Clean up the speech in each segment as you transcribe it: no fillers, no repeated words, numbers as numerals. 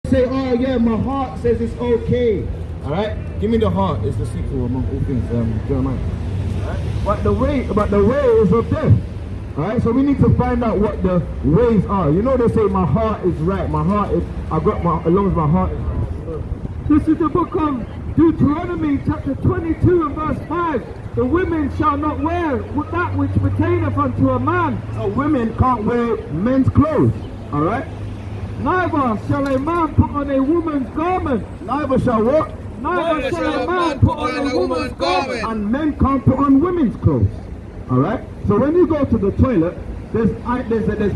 Say, oh yeah, my heart says it's okay. All right, give me the heart. It's deceitful among all things. Jeremiah. All right? But the way is of death. All right, so we need to find out what the ways are. You know, they say my heart is right. My heart is. I got my. As long as my heart is right. This is the book of Deuteronomy, chapter 22 and verse 5. The women shall not wear that which pertaineth unto a man. So women can't wear men's clothes. All right. Neither shall a man put on a woman's garment. Neither shall what? Neither shall a man put on a woman's garment. And men can't put on women's clothes. All right. So when you go to the toilet, there's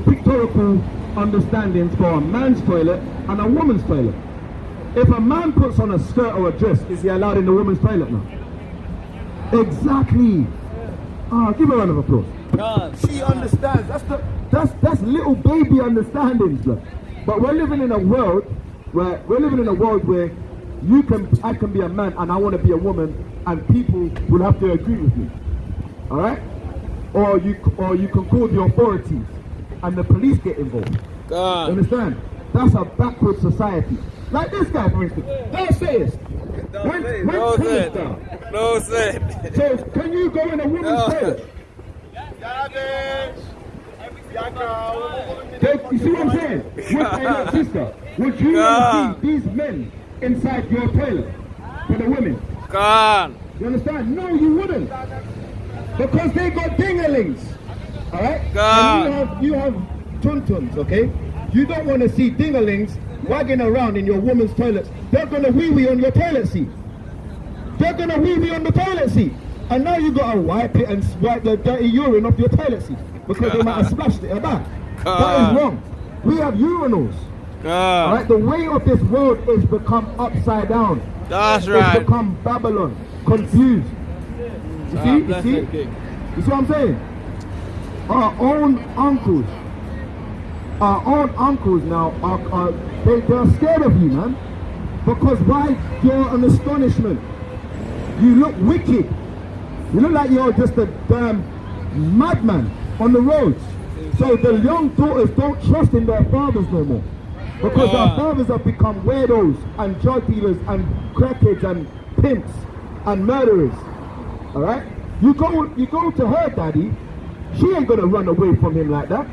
pictorial understandings for a man's toilet and a woman's toilet. If a man puts on a skirt or a dress, is he allowed in the woman's toilet now? Exactly. Give a round of applause. She understands. That's little baby understandings, look. But we're living in a world where I can be a man and I want to be a woman, and people will have to agree with me. All right? Or you can call the authorities and the police get involved. Understand? That's a backward society. Like this guy, for instance. Don't say it. No say. So can you go in a woman's toilet? You see what I'm saying? Sister, would you want to see these men inside your toilet for the women? You understand? No, you wouldn't. Because they got dinglings. Alright? And you have tuntums, okay? You don't want to see dinglings wagging around in your woman's toilets. They're going to wee-wee on your toilet seat. They're going to wee-wee on the toilet seat. And now you got to wipe it and wipe the dirty urine off your toilet seat. Because they might have splashed it back. That is wrong. We have urinals. Alright, the way of this world is become upside down. That's right. It's become Babylon. Confused. You see? You see what I'm saying? Our own uncles now they're scared of you, man. Because why? You're an astonishment. You look wicked. You look like you're just a damn madman on the roads. So the young daughters don't trust in their fathers no more. Because our fathers have become weirdos and drug dealers and crackheads and pimps and murderers. Alright? You go to her daddy, she ain't gonna run away from him like that.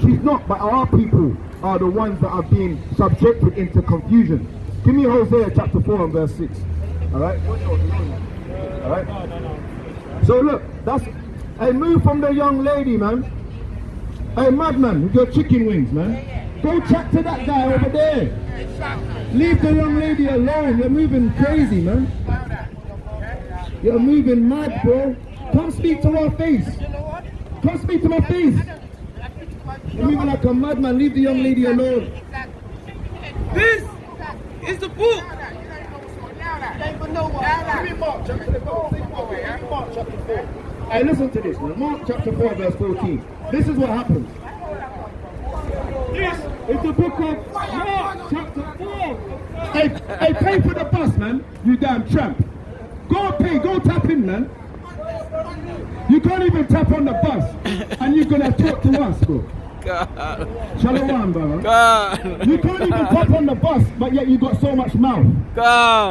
She's not, but our people are the ones that are being subjected into confusion. Give me Hosea chapter 4 and verse 6. Alright? Alright? So look, that's a move from the young lady, man. Hey madman, with your chicken wings, man. Go chat to that guy over there. Leave the young lady alone. You're moving crazy, man. You're moving mad, bro. Come speak to our face. Come speak to my face. You're moving like a madman. Leave the young lady alone. This is the book. Mark chapter 4. Hey, listen to this, man. Mark chapter 4, verse 14. This is what happens. This is the book of Mark, chapter 4. Hey, pay for the bus, man. You damn tramp. Go pay, go tap in, man. You can't even tap on the bus, and you're gonna talk to us, bro. Shalom, brother. You can't even tap on the bus, but yet you got so much mouth.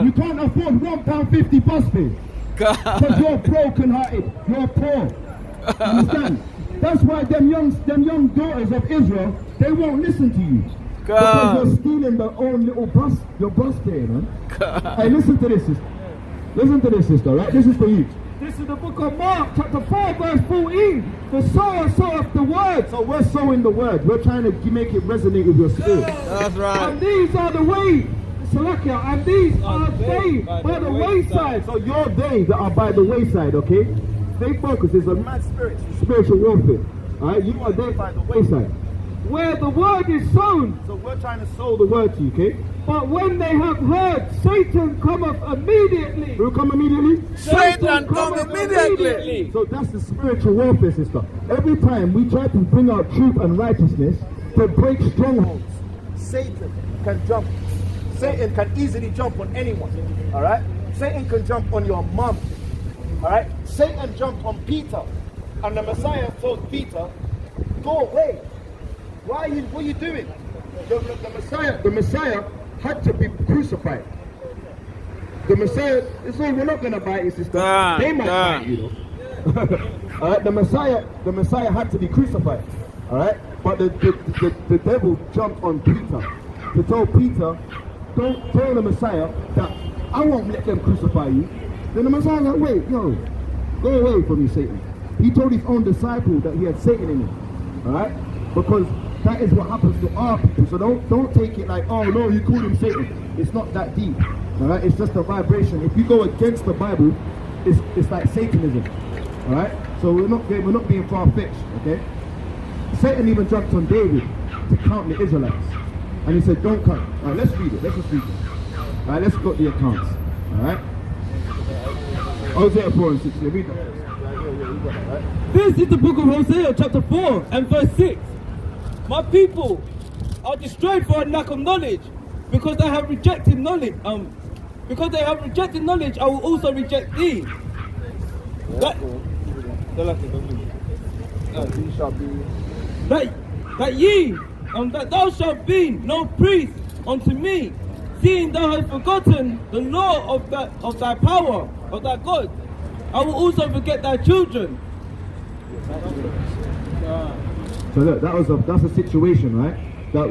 You can't afford £1.50 bus fare. Because you're broken-hearted. You're poor. Understand? That's why them young daughters of Israel, they won't listen to you. Because you're stealing their own little bus, your bus fare, man. Hey, listen to this, sister. Listen to this, sister, right? This is for you. This is the book of Mark, chapter 4, verse 14. The sower soweth the word. So we're sowing the word. We're trying to make it resonate with your spirit. That's right. And these are the way, Salakia, and these are they by the wayside. So you're they that are by the wayside, okay? Stay focused. It's a mad spirit. It's spiritual warfare. Alright? You are there by the wayside. Where the word is sown. So we're trying to sow the word to you, okay? But when they have heard, Satan cometh immediately. Who come immediately? Satan comes immediately. So that's the spiritual warfare, sister. Every time we try to bring out truth and righteousness to break strongholds, Satan can jump. Satan can easily jump on anyone. Alright? Satan can jump on your mom. Alright? Satan jumped on Peter. And the Messiah told Peter, go away. What are you doing? the Messiah had to be crucified. The Messiah, it's all, we're not going to bite his sister. They might bite you though. Alright, the Messiah had to be crucified. Alright, but the devil jumped on Peter to tell Peter, don't tell the Messiah that I won't let them crucify you. Then the Messiah was like, wait, yo, go away from me, Satan. He told his own disciple that he had Satan in him. Alright? Because that is what happens to our people. So don't take it like, oh no, you called him Satan. It's not that deep. Alright? It's just a vibration. If you go against the Bible, it's like Satanism. Alright? So we're not being far-fetched, okay? Satan even jumped on David to count the Israelites. And he said, don't count. Alright, let's read it. Let's just read it. Alright, let's go to the accounts. Alright? Hosea 4 and 6. Read that. This is the book of Hosea, chapter 4 and verse 6. My people are destroyed for a lack of knowledge, because they have rejected knowledge. Because they have rejected knowledge, I will also reject thee. That thou shalt be no priest unto me, seeing thou hast forgotten the law of thy power, of thy God. I will also forget thy children. So look, that's a situation, right? That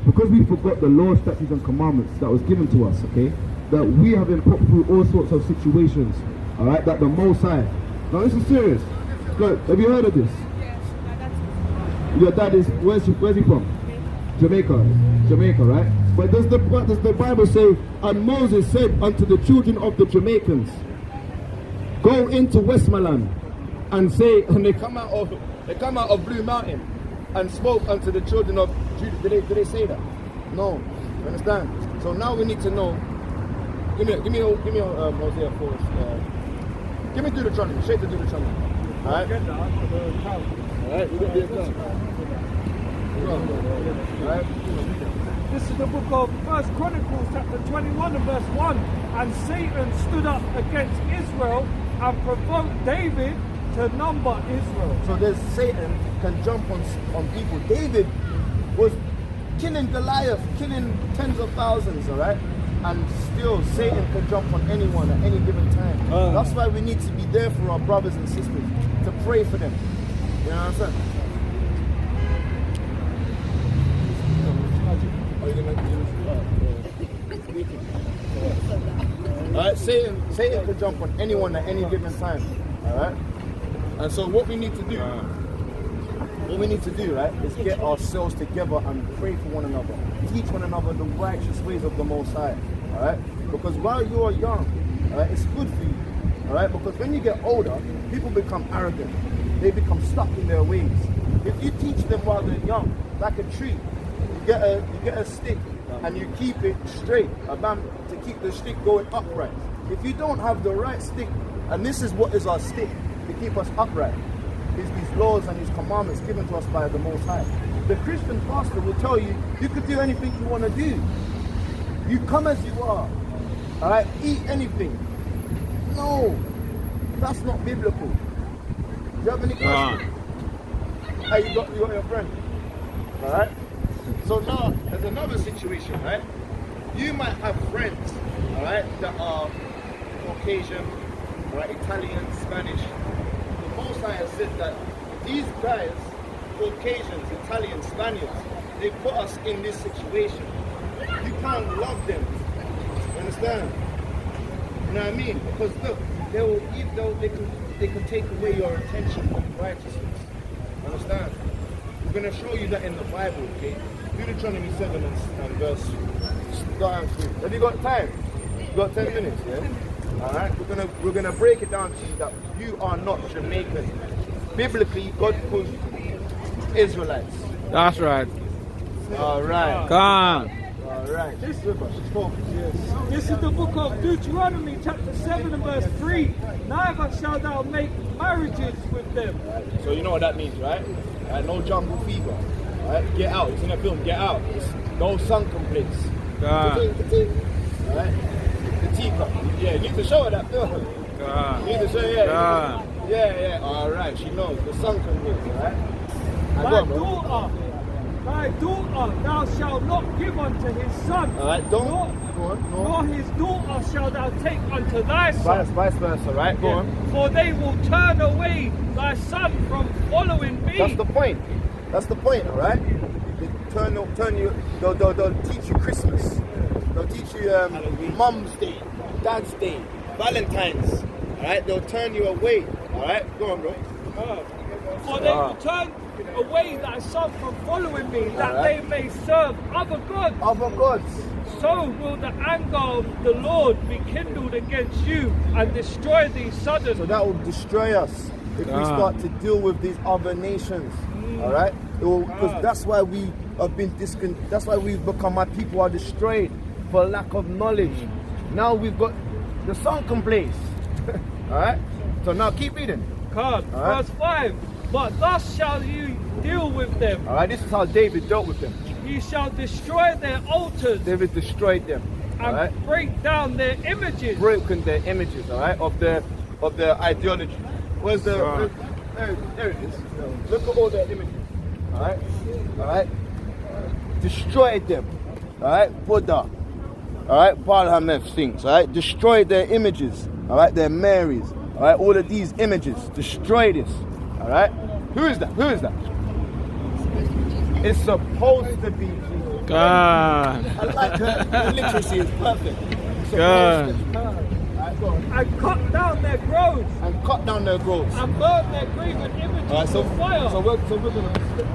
because we forgot the law, statutes and commandments that was given to us, okay? That we have been put through all sorts of situations, all right? That the Most High. Now this is serious. Look, have you heard of this? Your dad is, where's he from? Jamaica, right? But does the Bible say, and Moses said unto the children of the Jamaicans, go into Westmoreland and say, and they come out of Blue Mountain and spoke unto the children of Judah. Did they say that? No. You understand? So now we need to know. Give me Hosea 4. Give me Deuteronomy. Straight to Deuteronomy. Alright? Alright, we got the account. Alright? This is the book of 1 Chronicles chapter 21 and verse 1. And Satan stood up against Israel and provoked David to number Israel. So there's Satan can jump on people. David was killing Goliath, killing tens of thousands, alright? And still Satan can jump on anyone at any given time. That's why we need to be there for our brothers and sisters, to pray for them. You know what I'm saying? Alright, Satan can jump on anyone at any given time. Alright? And so what we need to do, right, is get ourselves together and pray for one another. Teach one another the righteous ways of the Most High. Alright? Because while you are young, alright, it's good for you. Alright? Because when you get older, people become arrogant. They become stuck in their ways. If you teach them while they're young, like a tree, you get a stick and you keep it straight, a bam, to keep the stick going upright. If you don't have the right stick, and this is what is our stick to keep us upright, is these laws and these commandments given to us by the Most High. The Christian pastor will tell you, you could do anything you want to do. You come as you are. Alright, eat anything. No, that's not biblical. Do you have any questions? Hey, you got your friend. Alright? So now, there's another situation, right? You might have friends, alright, that are Caucasian, right, Italian, Spanish. The Most High has said that these guys, Caucasians, Italians, Spaniards, they put us in this situation. You can't love them. You understand? You know what I mean? Because look, they can take away your attention from righteousness. Understand? We're going to show you that in the Bible, okay? Deuteronomy 7 and verse. Start and through. Have you got time? You got 10 minutes, yeah? Alright? We're gonna break it down to you that you are not Jamaican. Biblically, God calls you Israelites. That's right. Alright. Come on. Alright. This is the book of Deuteronomy chapter 7 and verse 3. Neither shall thou make marriages with them. So you know what that means, right? No jungle fever. Alright? Get out. It's in a film. Get out. It's no sunken place. Alright? The teacup. Yeah, you need to show her that film. You need to show her. Yeah. Alright, she knows. The sunken place, alright? My daughter, Thy daughter thou shalt not give unto his son. Alright, don't. Go on, Nor his daughter shalt thou take unto thy son. Vice versa, right? Go on. For they will turn away thy son from following me. That's the point. That's the point, alright? They turn you, they'll teach you Christmas. They'll teach you Mum's Day, Dad's Day, Valentine's. Alright? They'll turn you away. Alright? Go on, bro. For they will turn away thy son from following me, that they may serve other gods. Other gods. So will the anger of the Lord be kindled against you and destroy thee suddenly. So that will destroy us if we start to deal with these other nations. Alright? Because that's why we have been that's why we've become, my people are destroyed for lack of knowledge. Now we've got the sunken place. Alright? So now keep reading. Verse 5. But thus shall you deal with them. Alright, this is how David dealt with them. Ye shall destroy their altars. David destroyed them. And break down their images. Broken their images, alright, of their ideology. Where's the there it is. Look at all their images. Alright? Destroyed them. Alright? Buddha. Alright? Balhameth things. Alright? Destroyed their images. Alright? Their Marys. Alright? All of these images. Destroy this. Alright? Who is that? Who is that? It's supposed to be Jesus. God. I like the literacy is perfect. God. And cut down their groves. And cut down their groves. And burn their graven images with fire. So we're going to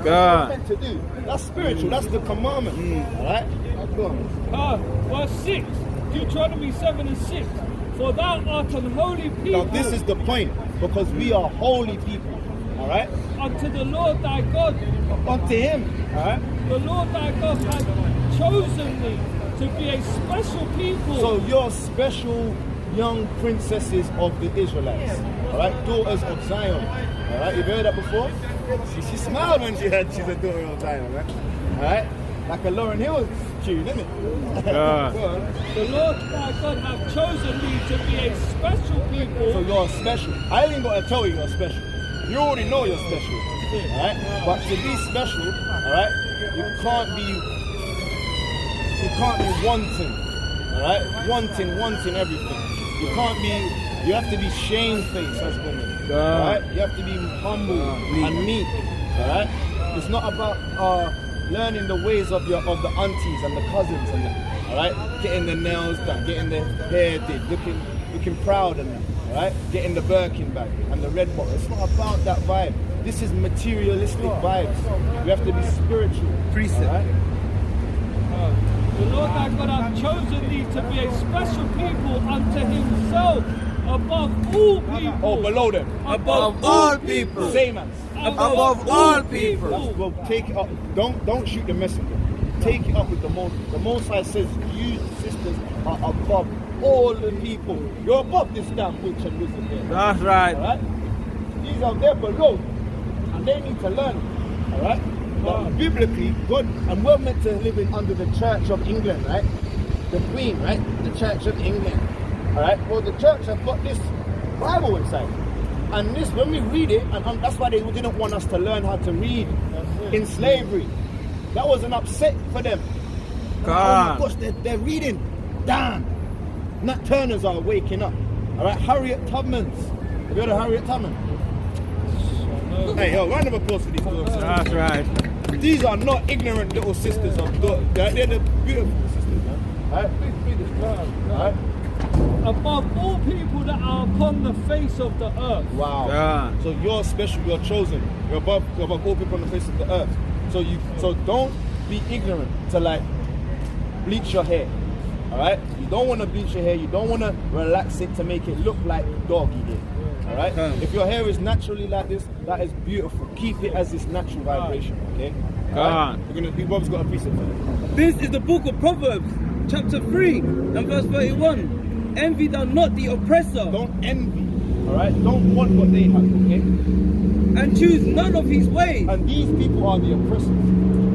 God. meant to do. That's spiritual. That's the commandment. Alright? Go on. Verse 6. Deuteronomy 7 and 6. For thou art an holy people. Now this is the point. Because we are holy people. Alright? Unto the Lord thy God. Unto him. Alright? The Lord thy God hath chosen thee to be a special people. So you're special young princesses of the Israelites. Alright? Daughters of Zion. Alright? You've heard that before? She smiled when she heard she's a daughter of Zion, right? Alright? Like a Lauryn Hill tune, isn't it? Yeah. Go on. The Lord thy God hath chosen thee to be a special people. So you're special. I ain't got to tell you you're special. You already know you're special. Alright? But to be special, alright, you can't be wanting. Alright? Wanting everything. You have to be shamefaced as women. Alright? You have to be humble and meek. Alright? It's not about learning the ways of the aunties and the cousins and that. Alright? Getting the nails done, getting the hair did, looking proud and that. Alright? Getting the Birkin bag and the red bottle. It's not about that vibe. This is materialistic vibes. We have to be spiritual. Precept. Alright? The Lord thy God hath chosen thee to be a special people unto himself above all people. Oh, below them. Above all people. Same as. Above all people. Well, take it up. Don't shoot the messenger. Take it up with the Most. The Most High says, you sisters are above all the people. You're above this damn witch and wizard here. That's right. Alright? These are there below. And they need to learn. Alright? But biblically, God, and we're meant to live in under the Church of England, right? The Queen, right? The Church of England. Alright? Well, the church have got this Bible inside. And this, when we read it, and that's why they didn't want us to learn how to read in slavery. That was an upset for them. God. Oh my gosh, they're reading. Damn. Nat Turners are waking up. Alright, Harriet Tubmans. Have you heard of Harriet Tubman? Hey, yo, round of applause for these little sisters. That's right. These are not ignorant little sisters of God. They're the beautiful sisters, man. Alright, please read this. Alright. Above all people that are upon the face of the earth. Wow. Yeah. So you're special, you're chosen. You're above all people on the face of the earth. So don't be ignorant to like bleach your hair. Alright? You don't want to bleach your hair, you don't want to relax it to make it look like doggy hair. Alright? If your hair is naturally like this, that is beautiful. Keep it as this natural vibration, okay? Alright? Bob's got a precept for it. This is the book of Proverbs, chapter 3 and verse 31. Envy thou not the oppressor. Don't envy, alright? Don't want what they have, okay? And choose none of his ways. And these people are the oppressors.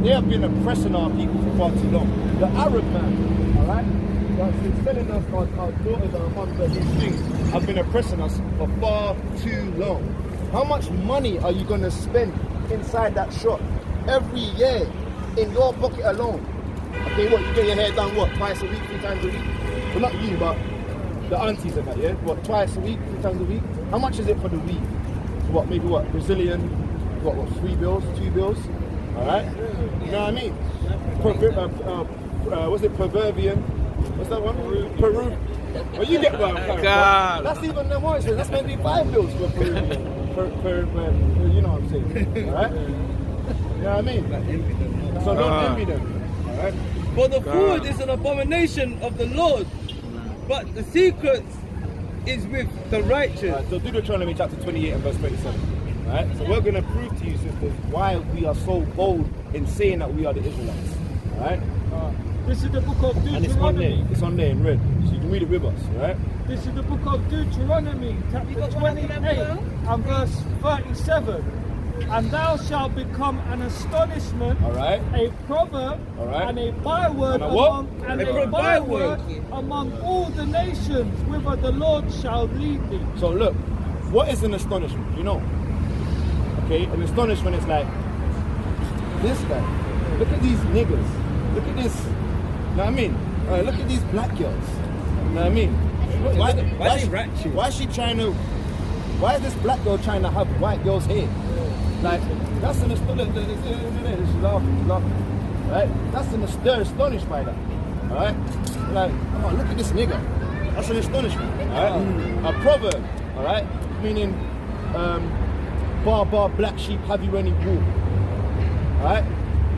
They have been oppressing our people for far too long. The Arab man, alright? That's been selling us our daughters and our moms and these things have been oppressing us for far too long. How much money are you going to spend inside that shop every year in your bucket alone. Okay, what, you get your hair done, what, twice a week, 3 times a week? Well, not you, but the aunties and that, yeah? What, twice a week, 3 times a week? How much is it for the week? What, maybe what, Brazilian, what, 3 bills, 2 bills? Alright? You know what I mean? Was it Peruvian? What's that one? Peru. Well, you get what I'm coming from. That's even more expensive. That's maybe 5 bills for Peruvian. You know what I'm saying? Alright? You know what I mean? So don't envy them. Alright? For the food is an abomination of the Lord, but the secret is with the righteous. Right, so Deuteronomy chapter 28 and verse 27. Right? So we're going to prove to you, sisters, why we are so bold in saying that we are the Israelites. Alright? This is the book of Deuteronomy. And it's on there in red. So you can read it with us, right? This is the book of Deuteronomy, chapter 28 and verse 37. And thou shalt become an astonishment, a proverb, and a byword among all the nations whither the Lord shall lead thee. So look, what is an astonishment? You know? Okay, an astonishment is like this guy. Look at these niggas. Look at this. You know what I mean? Look at these black girls. You know what I mean? Why is she trying to? Why is this black girl trying to have white girl's hair? Like, that's an astonishment. She's laughing. Right? That's they're astonished by that. Alright? Like, oh, look at this nigga. That's an astonishment. Alright? A proverb. Alright? Meaning, bar, black sheep, have you any wool? Alright?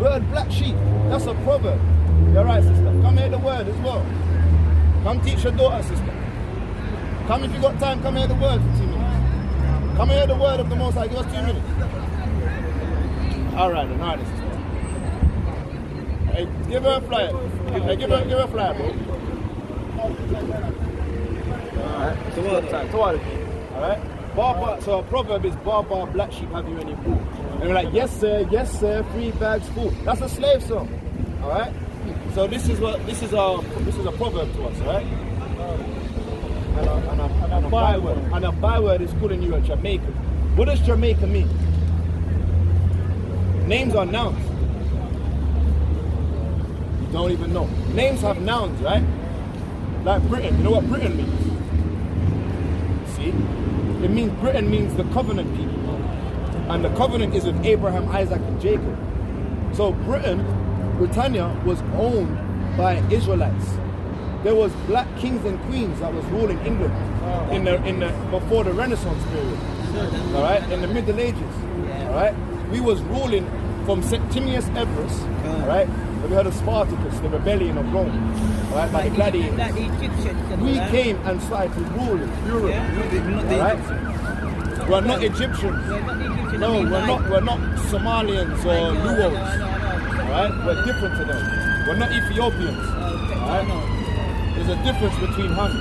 Word, black sheep. That's a proverb. You're right, sister. Come hear the word as well. Come teach your daughter, sister. Come if you got time, come hear the word for 2 minutes. Come hear the word of the Most High. Give us 2 minutes. Alright, then, alright, sister. Hey, give her a flyer. Hey, give her a flyer, bro. Alright, so what? Alright? So a proverb is bar, black sheep, have you any wool? And we're like, yes sir, 3 bags full. That's a slave song. Alright? So this is a proverb to us, right? And a byword. And a byword is calling you a Jamaican. What does Jamaica mean? Names are nouns. You don't even know. Names have nouns, right? Like Britain. You know what Britain means? See? It means Britain means the covenant people. And the covenant is with Abraham, Isaac, and Jacob. So Britannia was owned by Israelites. There was black kings and queens that was ruling England in the before the Renaissance period. All right, in the Middle Ages. All right, we was ruling from Septimius Everus. All right, have you heard of Spartacus, the rebellion of Rome? All right, by the gladiators. We came and started to rule Europe. All right, we're not Egyptians. No, we're not Somalians or Luos. All right, we're different to them. We're not Ethiopians. All right. There's a difference between Ham.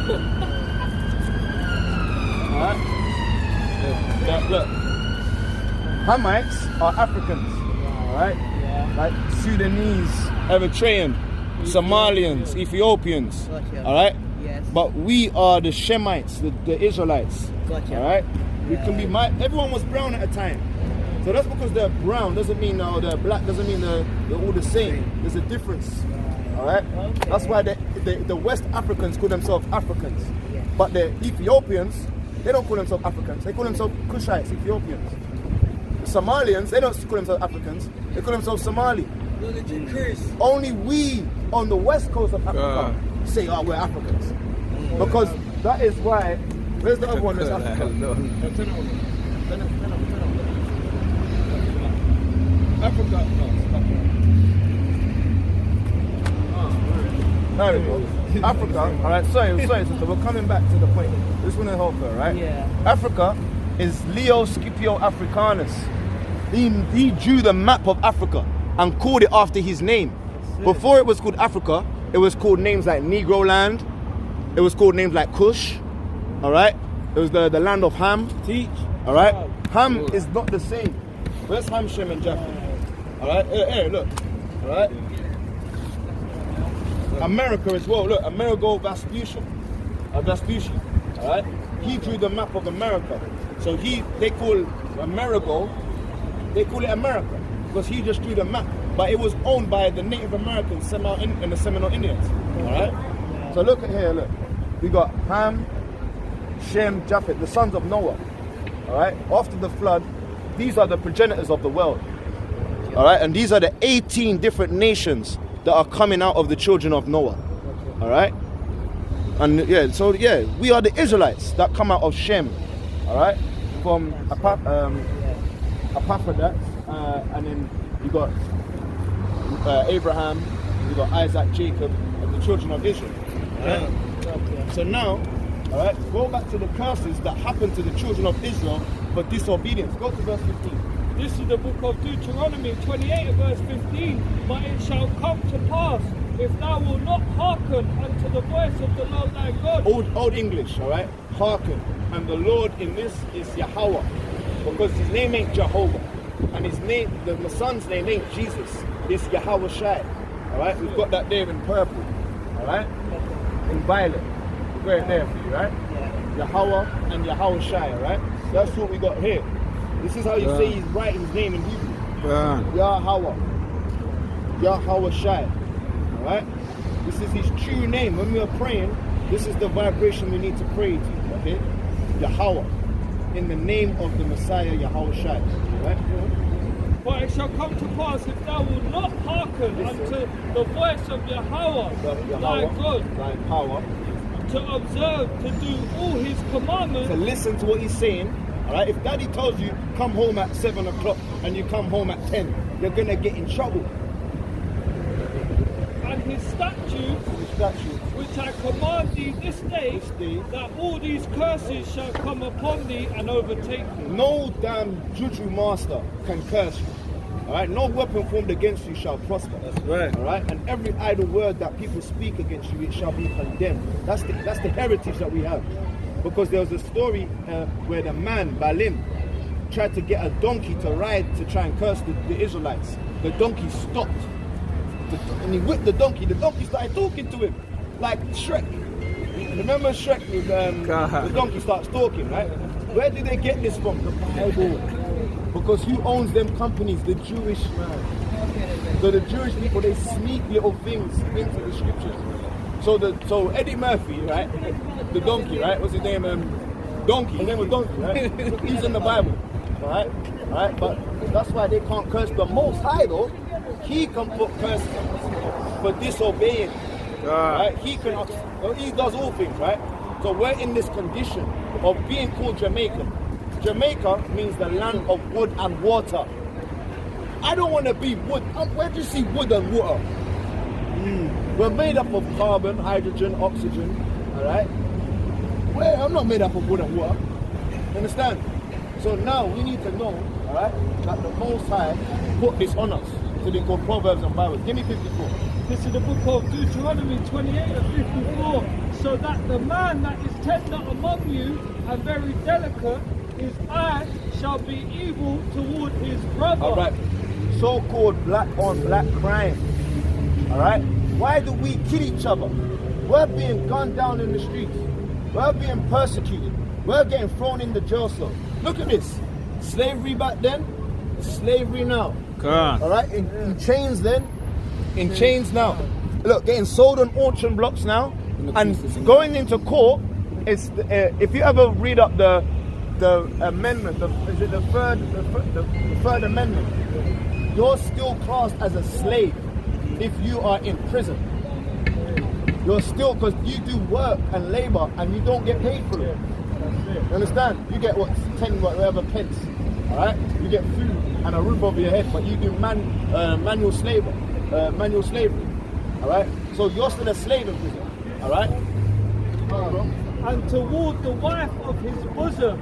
Alright? Look. Hamites are Africans. Alright? Yeah. Like Sudanese, Eritrean, Somalians, Ethiopians. Gotcha. Alright? Yes. But we are the Shemites, the Israelites. Gotcha. Alright? We can be everyone was brown at a time. So that's because they're brown doesn't mean they're black, doesn't mean they're all the same. There's a difference. Alright? Okay. That's why the West Africans call themselves Africans. Yeah. But the Ethiopians, they don't call themselves Africans. They call themselves Cushites, Ethiopians. The Somalians, they don't call themselves Africans. They call themselves Somali. Only we on the west coast of Africa say, oh, we're Africans. Because that is why, where's the other one that's Africa? Africa. There we go. Africa, alright, sorry, sister, we're coming back to the point. This one to help her, right? Yeah. Africa is Leo Scipio Africanus. He drew the map of Africa and called it after his name. Before it was called Africa, it was called names like Negro Land, it was called names like Kush, alright? It was the land of Ham. Teach. Alright? Ham is not the same. Where's Ham, Shem, and Japheth? Alright? Hey, look. Alright? America as well. Look, Amerigo Vespucci. Alright? He drew the map of America. So they call Amerigo they call it America because he just drew the map. But it was owned by the Native Americans and the Seminole Indians. Alright? So look at here, look. We got Ham, Shem, Japheth, the sons of Noah. Alright? After the flood, these are the progenitors of the world. Alright? And these are the 18 different nations that are coming out of the children of Noah. Alright? And yeah, so yeah, we are the Israelites that come out of Shem. Alright? From Epaphroditus, and then you got Abraham, you got Isaac, Jacob, and the children of Israel. Right? So now, all right, go back to the curses that happened to the children of Israel for disobedience. Go to verse 15. This is the book of Deuteronomy 28 verse 15. But it shall come to pass, if thou wilt not hearken unto the voice of the Lord thy God. Old English, all right? Hearken. And the Lord in this is Yahweh, because his name ain't Jehovah. And his name, the son's name ain't Jesus. It's Yahweh Shai. All right? We've got that there in purple. All right? In violet. We've got it there for you, right? Yahweh and Yahweh Shai, all right? That's what we got here. This is how you say he's writing his name in Hebrew. Yahweh. Yahweh Shai. All right? This is his true name. When we are praying, this is the vibration we need to pray to, okay? Yahweh. In the name of the Messiah, Yahweh Shai. Right? But it shall come to pass, if thou wilt not hearken unto the voice of Yahweh, thy God, thy power, to observe, to do all his commandments, to listen to what he's saying. Alright, if daddy tells you come home at 7 o'clock and you come home at 10, you're gonna get in trouble. And his statutes, which I command thee this day, that all these curses shall come upon thee and overtake thee. No damn juju master can curse you. Alright, no weapon formed against you shall prosper. That's right. Alright, and every idle word that people speak against you, it shall be condemned. That's the heritage that we have. Because there was a story where the man, Balaam, tried to get a donkey to ride to try and curse the Israelites. The donkey stopped. And he whipped the donkey. The donkey started talking to him like Shrek. Remember Shrek with the donkey starts talking, right? Where did they get this from? The Bible. Because who owns them companies? The Jewish man. So the Jewish people, they sneak little things into the scriptures. So Eddie Murphy, right? The donkey, right? What's his name? Donkey. His name was Donkey, right? He's in the Bible, right? Right? But that's why they can't curse the Most High, though. He can put curses for disobeying. Right? He does all things, right? So we're in this condition of being called Jamaican. Jamaica means the land of wood and water. I don't want to be wood. Where do you see wood and water? We're made up of carbon, hydrogen, oxygen. Alright? Well, I'm not made up of wood and water. Understand? So now we need to know, alright, that the Most High put this on us. So they call Proverbs and Bible. Give me 54. This is the book of Deuteronomy 28 and 54. So that the man that is tender among you and very delicate, his eye shall be evil toward his brother. Alright. So-called black on black crime. Alright? Why do we kill each other? We're being gunned down in the streets. We're being persecuted. We're getting thrown in the jail cell. Look at this. Slavery back then, slavery now. Alright? In chains then, in chains now. Look, getting sold on auction blocks now. And going into court, is if you ever read up the amendment, the third amendment, you're still classed as a slave if you are in prison. You're still, because you do work and labor and you don't get paid for it. You understand? You get 10 whatever pence. Alright? You get food and a roof over your head, but you do manual slavery. Alright? So you're still a slave in prison. Alright? And toward the wife of his bosom,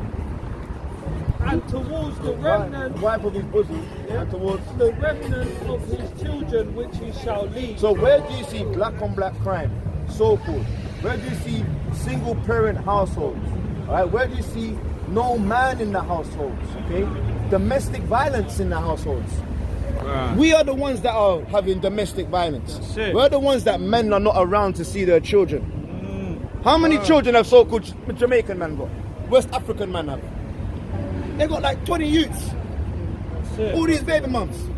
and towards the remnant, the wife of his bosom, and towards the remnant of his children which he shall leave. So where do you see black on black crime, so-called? Where do you see single parent households? Alright, where do you see no man in the households? Okay, domestic violence in the households. We are the ones that are having domestic violence. We're the ones that men are not around to see their children. How many children have so-called Jamaican man got? West African man have? They got like 20 youths. it. All these baby mums,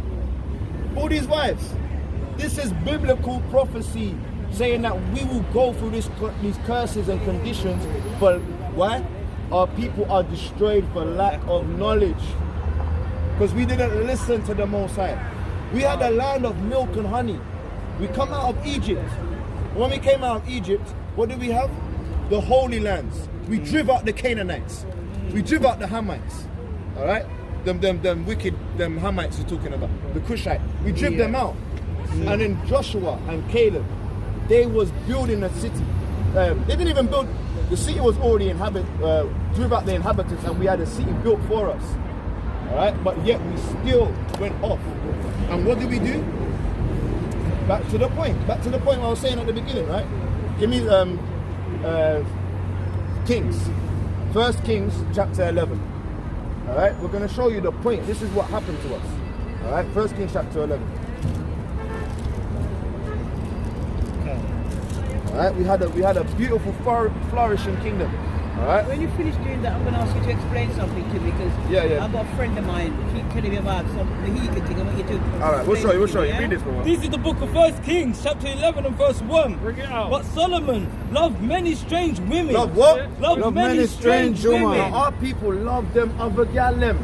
all these wives. This is biblical prophecy saying that we will go through these curses and conditions. For why? Our people are destroyed for lack of knowledge. Because we didn't listen to the Most High. We had a land of milk and honey. We come out of Egypt. When we came out of Egypt, what did we have? The Holy Lands. We driv out the Canaanites. We driv out the Hamites. All right? Them wicked, them Hamites you're talking about. The Cushite. We driv them out. And then Joshua and Caleb, they was building a city. They didn't even build, the city was already driv out the inhabitants, and we had a city built for us. Alright, but yet we still went off. And what did we do? Back to the point I was saying at the beginning, right? Give me Kings. 1 Kings chapter 11. Alright, we're going to show you the point. This is what happened to us. Alright, 1 Kings chapter 11. Alright, we had a beautiful flourishing kingdom. Alright? When you finish doing that, I'm going to ask you to explain something to me, because I've got a friend of mine, keep telling me about the heathen thing. I want you to. Alright, we'll show you. Read this for one. This is the book of 1 Kings, chapter 11 and verse 1. Bring it out. But Solomon loved many strange women. Love what? Loved many strange women. Our people love them other gal them.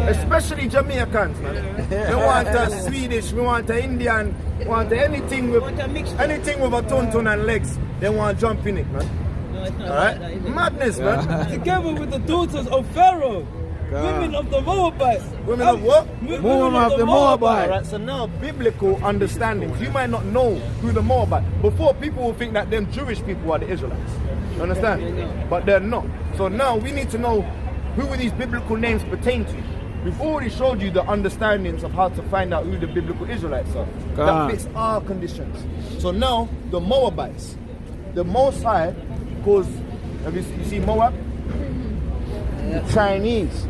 Especially Jamaicans, man. We want a Swedish, we want a Indian, we want anything with a tonton and legs. They want to jump in it, man. No, it's not Alright? like that, is it? Madness, man. Together with the daughters of Pharaoh, women of the Moabites. Women of what? Women of the Moabites. Alright, so now biblical understandings. You might not know who the Moabites. Before, people will think that them Jewish people are the Israelites. You understand? But they're not. So now we need to know who these biblical names pertain to. We've already showed you the understandings of how to find out who the biblical Israelites are. That fits our conditions. So now, the Moabites. The Most High calls, you see Moab? The Chinese.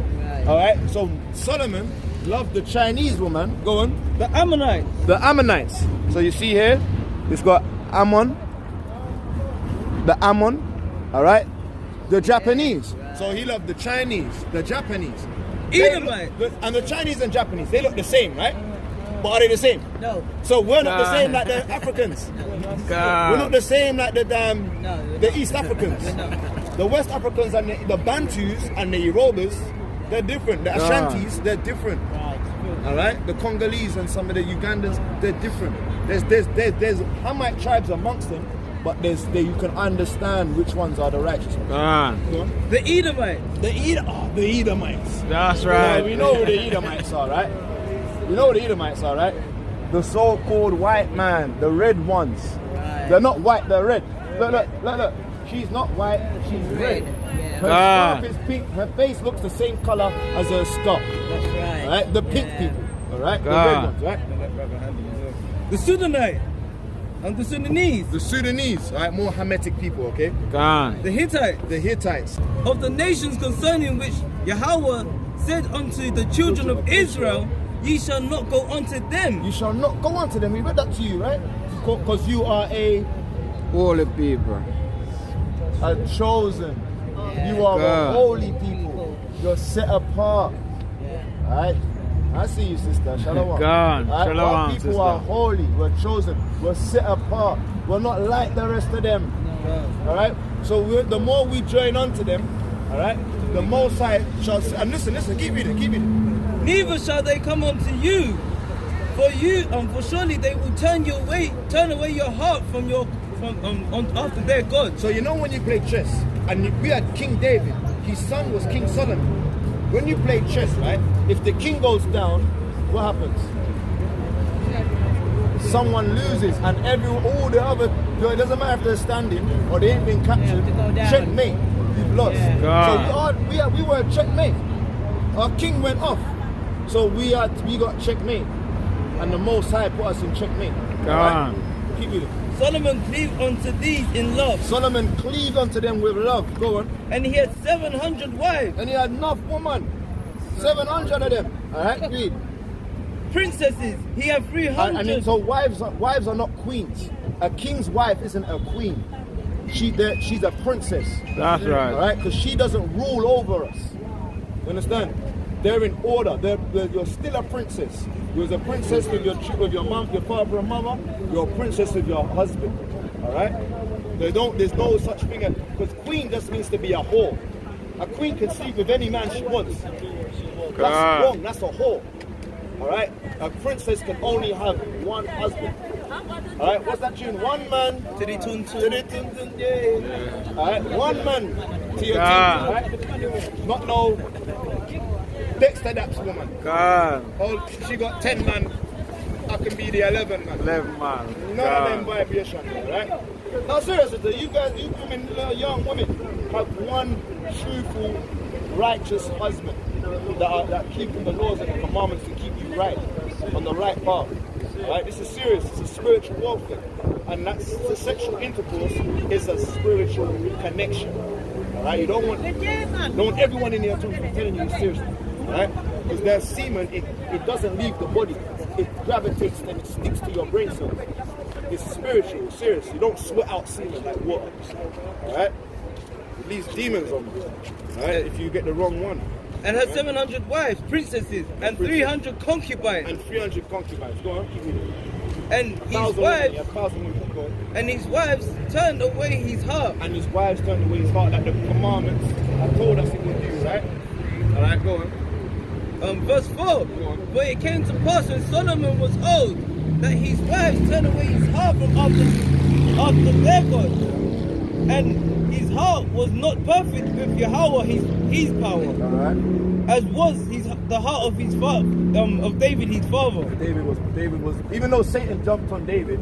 Alright, so Solomon loved the Chinese woman. Go on. The Ammonites. The Ammonites. So you see here, it's got Ammon. The Ammon. Alright? The Japanese. So he loved the Chinese, the Japanese. Edomite. And the Chinese and Japanese, they look the same, right? But are they the same? No. So we're not the same like the Africans. We're not the same like the East Africans. The West Africans and the Bantus and the Yorubas, they're different. The Ashantis, they're different. All right. The Congolese and some of the Ugandans, they're different. There's Hamite tribes amongst them, but you can understand which ones are the righteous ones. The Edomites. The Edomites. That's right. We know who the Edomites are, right? You know who the Edomites are, right? The so-called white man, the red ones. They're not white, they're red. Look. She's not white, she's red. Her scarf is pink, her face looks the same color as her scarf. That's right. Right? The pink people, alright? The red ones, right? The Sudanite. And the Sudanese. The Sudanese, right? More Hamitic people, okay? The Hittites. The Hittites. Of the nations concerning which Yahweh said unto the children of Israel, ye shall not go unto them. You shall not go unto them. We read that to you, right? Because you are a Holy people. chosen. You are a holy people. You're set apart. Alright? I see you, sister. Shalom. Right? Our people sister. are holy. We're chosen. We're set apart. We're not like the rest of them. Alright? So the more we join onto them, alright, the Most High shall. And listen, keep reading. Neither shall they come unto you. For surely they will turn away your heart from after their God. So you know when you play chess, and we had King David, his son was King Solomon. When you play chess, right, if the king goes down, what happens? Someone loses, and all the other, it doesn't matter if they're standing or they ain't been captured, checkmate, you've lost. So we were checkmate. Our king went off, so we got checkmate, and the Most High put us in checkmate. Right? Keep reading. Solomon cleaved unto these in love. Solomon cleaved unto them with love. Go on. And he had 700 wives. And he had enough women. 700 of them. Alright, read. Princesses, he had 300. And so wives are not queens. A king's wife isn't a queen. She's a princess. That's right. Alright, because she doesn't rule over us. You understand? They're in order. You're still a princess. You was a princess with your mom, your father and mother. You're a princess with your husband. All right. There's no such thing as, because queen just means to be a whore. A queen can sleep with any man she wants. That's wrong. That's a whore. All right. A princess can only have one husband. All right. What's that tune? One man to the tun tun. Yeah. All right. One man to your tune. All right. Not no Dexter Daps woman. Oh, she got 10 man. I can be the 11 man. 11 man. None of them vibration, right? Now seriously, you women, young women, have one truthful, righteous husband that keeping the laws and the commandments to keep you right, on the right path. Right? This is serious. It's a spiritual warfare, and that's the sexual intercourse is a spiritual connection. All right? You don't want everyone in here telling you seriously, right? Because their semen, it doesn't leave the body. It gravitates and it sticks to your brain cells. It's spiritual, it's serious. You don't sweat out semen like water. Alright? It leaves demons on you. Alright? If you get the wrong one. And her 700 wives, princesses, and 300 concubines. And 300 concubines. Go on, keep reading. And his wives turned away his heart. And his wives turned away his heart, like the commandments I told us it would do, right? Alright, go on. Verse 4. But it came to pass when Solomon was old, that his wives turned away his heart from after their God, and his heart was not perfect with Yahweh his power, as was the heart of his father, of David his father. David was even though Satan jumped on David,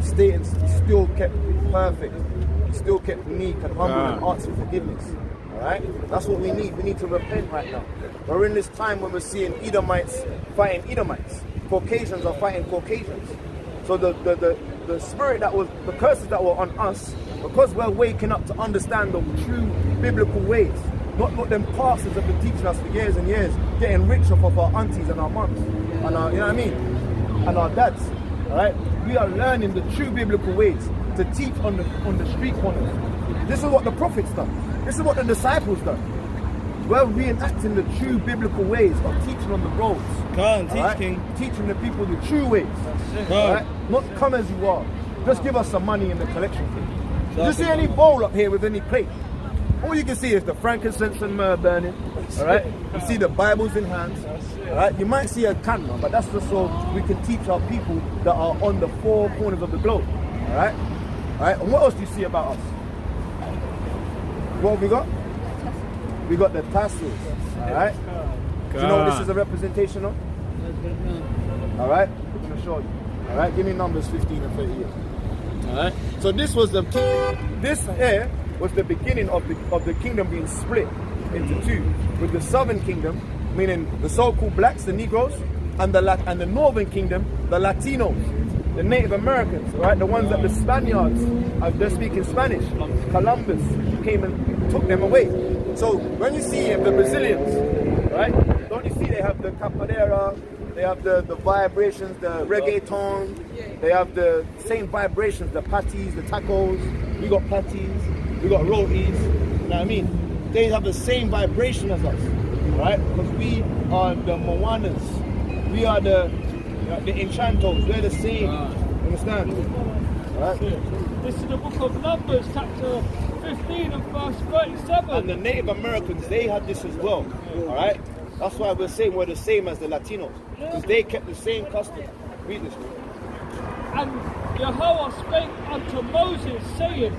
Satan still kept perfect. He still kept meek and humble and asked for forgiveness. Alright? That's what we need. We need to repent right now. We're in this time when we're seeing Edomites fighting Edomites. Caucasians are fighting Caucasians. So the spirit that was, the curses that were on us, because we're waking up to understand the true biblical ways, not what them pastors have been teaching us for years and years, getting rich off of our aunties and our mums, and our, you know what I mean, and our dads. All right, we are learning the true biblical ways to teach on the street corners. This is what the prophets done. This is what the disciples done. We're reenacting the true biblical ways of teaching on the roads. Come on, teach, King. Teaching the people the true ways. Right? Not come as you are. Just give us some money in the collection plate. Do you see any bowl up here with any plate? All you can see is the frankincense and myrrh burning. Alright? You see the Bibles in hands. Alright? You might see a camera, but that's just so we can teach our people that are on the four corners of the globe. Alright? Alright? And what else do you see about us? What have we got? We got the tassels, alright? Do you know what this is a representation of? Alright? I'm going to show you. Alright? Give me numbers 15 and 38. Alright? So this was this here was the beginning of the kingdom being split into two. With the southern kingdom, meaning the so-called blacks, the Negroes, and the northern kingdom, the Latinos, the Native Americans, right? The ones that the Spaniards, they're speaking Spanish. Columbus came and took them away. So when you see the Brazilians, right? Don't you see they have the capoeira, they have the vibrations, the reggaeton, they have the same vibrations, the patties, the tacos. We got patties, we got rotis, you know what I mean? They have the same vibration as us, right? Because we are the Moanas, we are the Enchantos, we're the same, understand? Right? This is the book of Numbers, chapter 15 and verse 37. And the Native Americans, they had this as well. Alright? That's why we're saying we're the same as the Latinos. Because they kept the same custom. Read this. And Yahweh spake unto Moses, saying,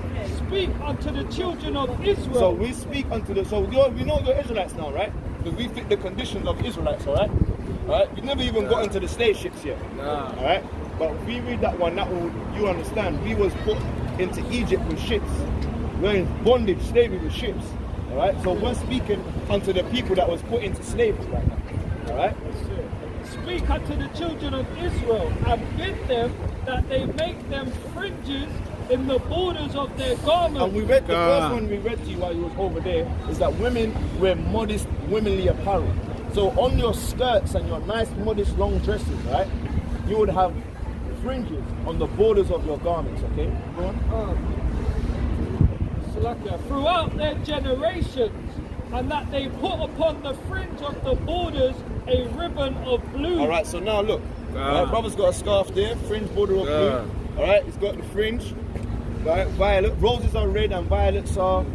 Speak unto the children of Israel. So we speak unto the... So we know you're Israelites now, right? Because we fit the conditions of Israelites, alright? Alright? We've never even got into the slave ships yet. Alright? But if we read that one, that will, you understand, we was put into Egypt with ships. We're in bondage, slavery with ships. Alright? So we're speaking unto the people that was put into slavery right now. Alright? Speak unto the children of Israel, and bid them that they make them fringes in the borders of their garments. And we read, the first one we read to you while you was over there, is that women wear modest, womanly apparel. So on your skirts and your nice, modest, long dresses, right? You would have fringes on the borders of your garments, okay? Go on. Throughout their generations, and that they put upon the fringe of the borders a ribbon of blue. All right, so now look. Right, brother's got a scarf there, fringe border of blue. All right, he's got the fringe. Right, violet. Roses are red and violets are.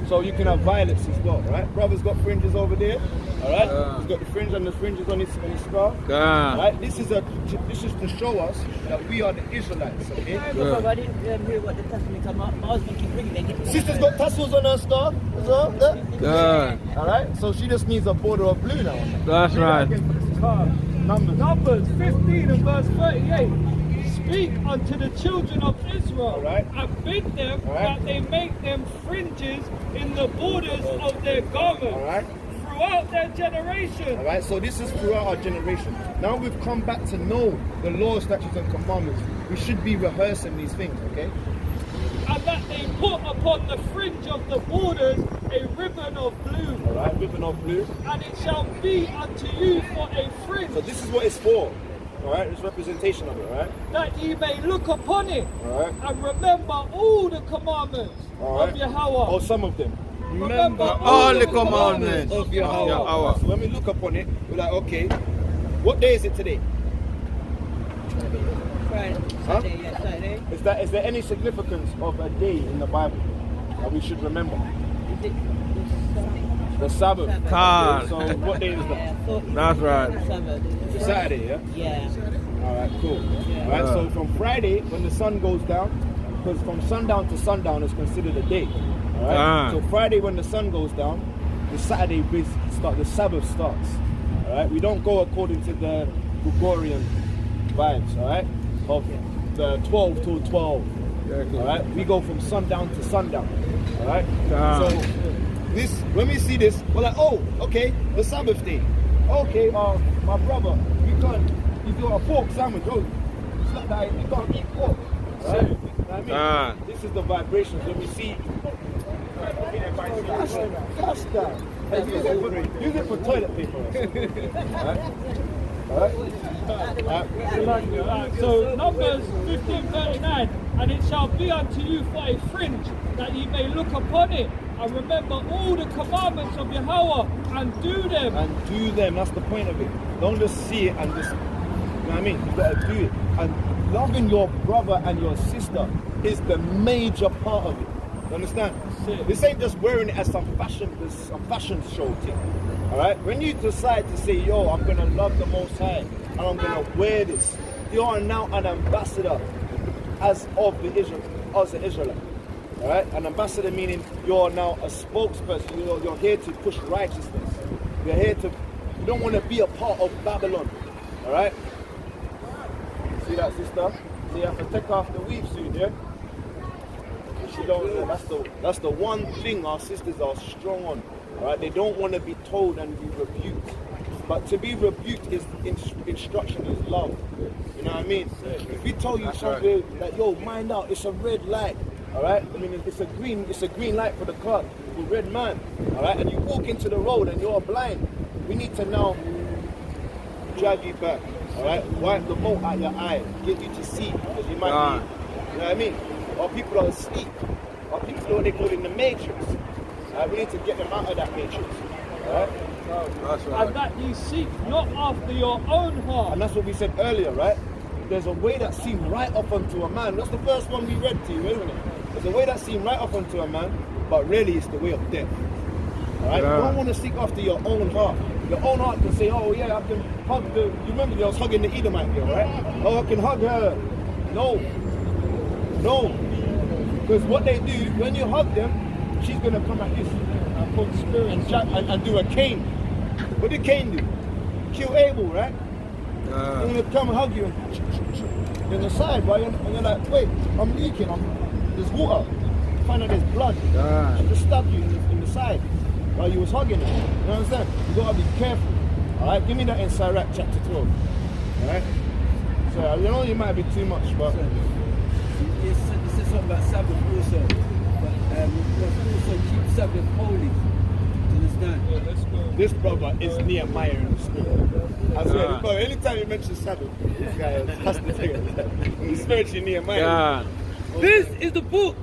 So you can have violets as well, right? Brother's got fringes over there. All right, he's got the fringe and the fringes on his scarf. All right, this is to show us that we are the Israelites. Okay. I didn't hear what the testimony come up. My husband keep bringing it. Sister's got tassels on her scarf as well. All right, so she just needs a border of blue now. That's right. Numbers 15 and verse 38. Speak unto the children of Israel and bid them that they make them fringes in the borders of their garments throughout their generation. All right, so this is throughout our generation. Now we've come back to know the laws, statutes, and commandments. We should be rehearsing these things, okay? And that they put upon the fringe of the borders a ribbon of blue. All right, ribbon of blue. And it shall be unto you for a fringe. So this is what it's for. All right, it's representation of it, all right? That ye may look upon it and remember all the commandments of Yahweh. Or some of them. Remember all the commandments of Yahweh. So when we look upon it, we're like, okay, what day is it today? Friday, Saturday, yeah, Saturday. Is there any significance of a day in the Bible that we should remember? Is it The Sabbath. God. So what day is that? That's right. Sabbath. Saturday, yeah? Yeah. All right, cool. All right, so from Friday, when the sun goes down, because from sundown to sundown is considered a day. All right. So Friday, when the sun goes down, the Saturday the Sabbath starts. All right. We don't go according to the Gregorian vibes. All right. Of the 12 till 12. All right. We go from sundown to sundown. All right. So this, when we see this, we're like, oh, okay, the Sabbath day. Okay, my brother, you got a pork sandwich. Oh, it's not that you can't eat pork. Right? You know what I mean? This is the vibrations when we see. Gosh, that. Use it for toilet paper. Alright? So Numbers 15:39, and it shall be unto you for a fringe, that ye may look upon it and remember all the commandments of Yahweh and do them. And do them, that's the point of it. Don't just see it and just, you know what I mean? You better do it. And loving your brother and your sister is the major part of it. You understand? This ain't just wearing it as some fashion show thing. Alright? When you decide to say, yo, I'm gonna love the Most High and I'm gonna wear this, you are now an ambassador as an Israelite. Alright? An ambassador meaning you're now a spokesperson, you're here to push righteousness. You're here to, you don't want to be a part of Babylon. Alright? See that, sister? So you have to take off the weave soon, yeah? She don't, that's the one thing our sisters are strong on. Alright? They don't want to be told and be rebuked. But to be rebuked is instruction, is love. You know what I mean? If we tell you something like, yo, mind out, it's a red light. Alright? I mean, it's a green light for the car, for red man. Alright? And you walk into the road and you're blind. We need to now drag you back. Alright? Wipe the mote out your eye. Get you to see. Because you might be, you know what I mean? Our people are asleep. Our people are what they call in the matrix. We need to get them out of that matrix. Alright? That's right. And that ye seek not after your own heart. And that's what we said earlier, right? There's a way that seemed right up unto a man. That's the first one we read to you, isn't it? There's a way that seemed right up unto a man, but really it's the way of death. Alright? You don't want to seek after your own heart. Your own heart can say, oh yeah, I can hug the... You remember I was hugging the Edomite girl, right? Oh, I can hug her. No. No. Because what they do, when you hug them, she's going to come like this and do a Cain. What did Cain do? Kill Abel, right? They're going to come and hug you and in the side, right? And you're like, wait, I'm leaking. There's water. You find out there's blood. She just stabbed you in the side while you was hugging her. You understand? You got to be careful. Alright, give me that in Sirach chapter 12. Alright? So, I know you might be too much, but... This is something about Sabbath also. But we must also keep Sabbath holy. Understand? This brother is Nehemiah in the spirit. I swear, bro, anytime you mention Sabbath, this guy has to take it. He's spiritually Nehemiah. This is the book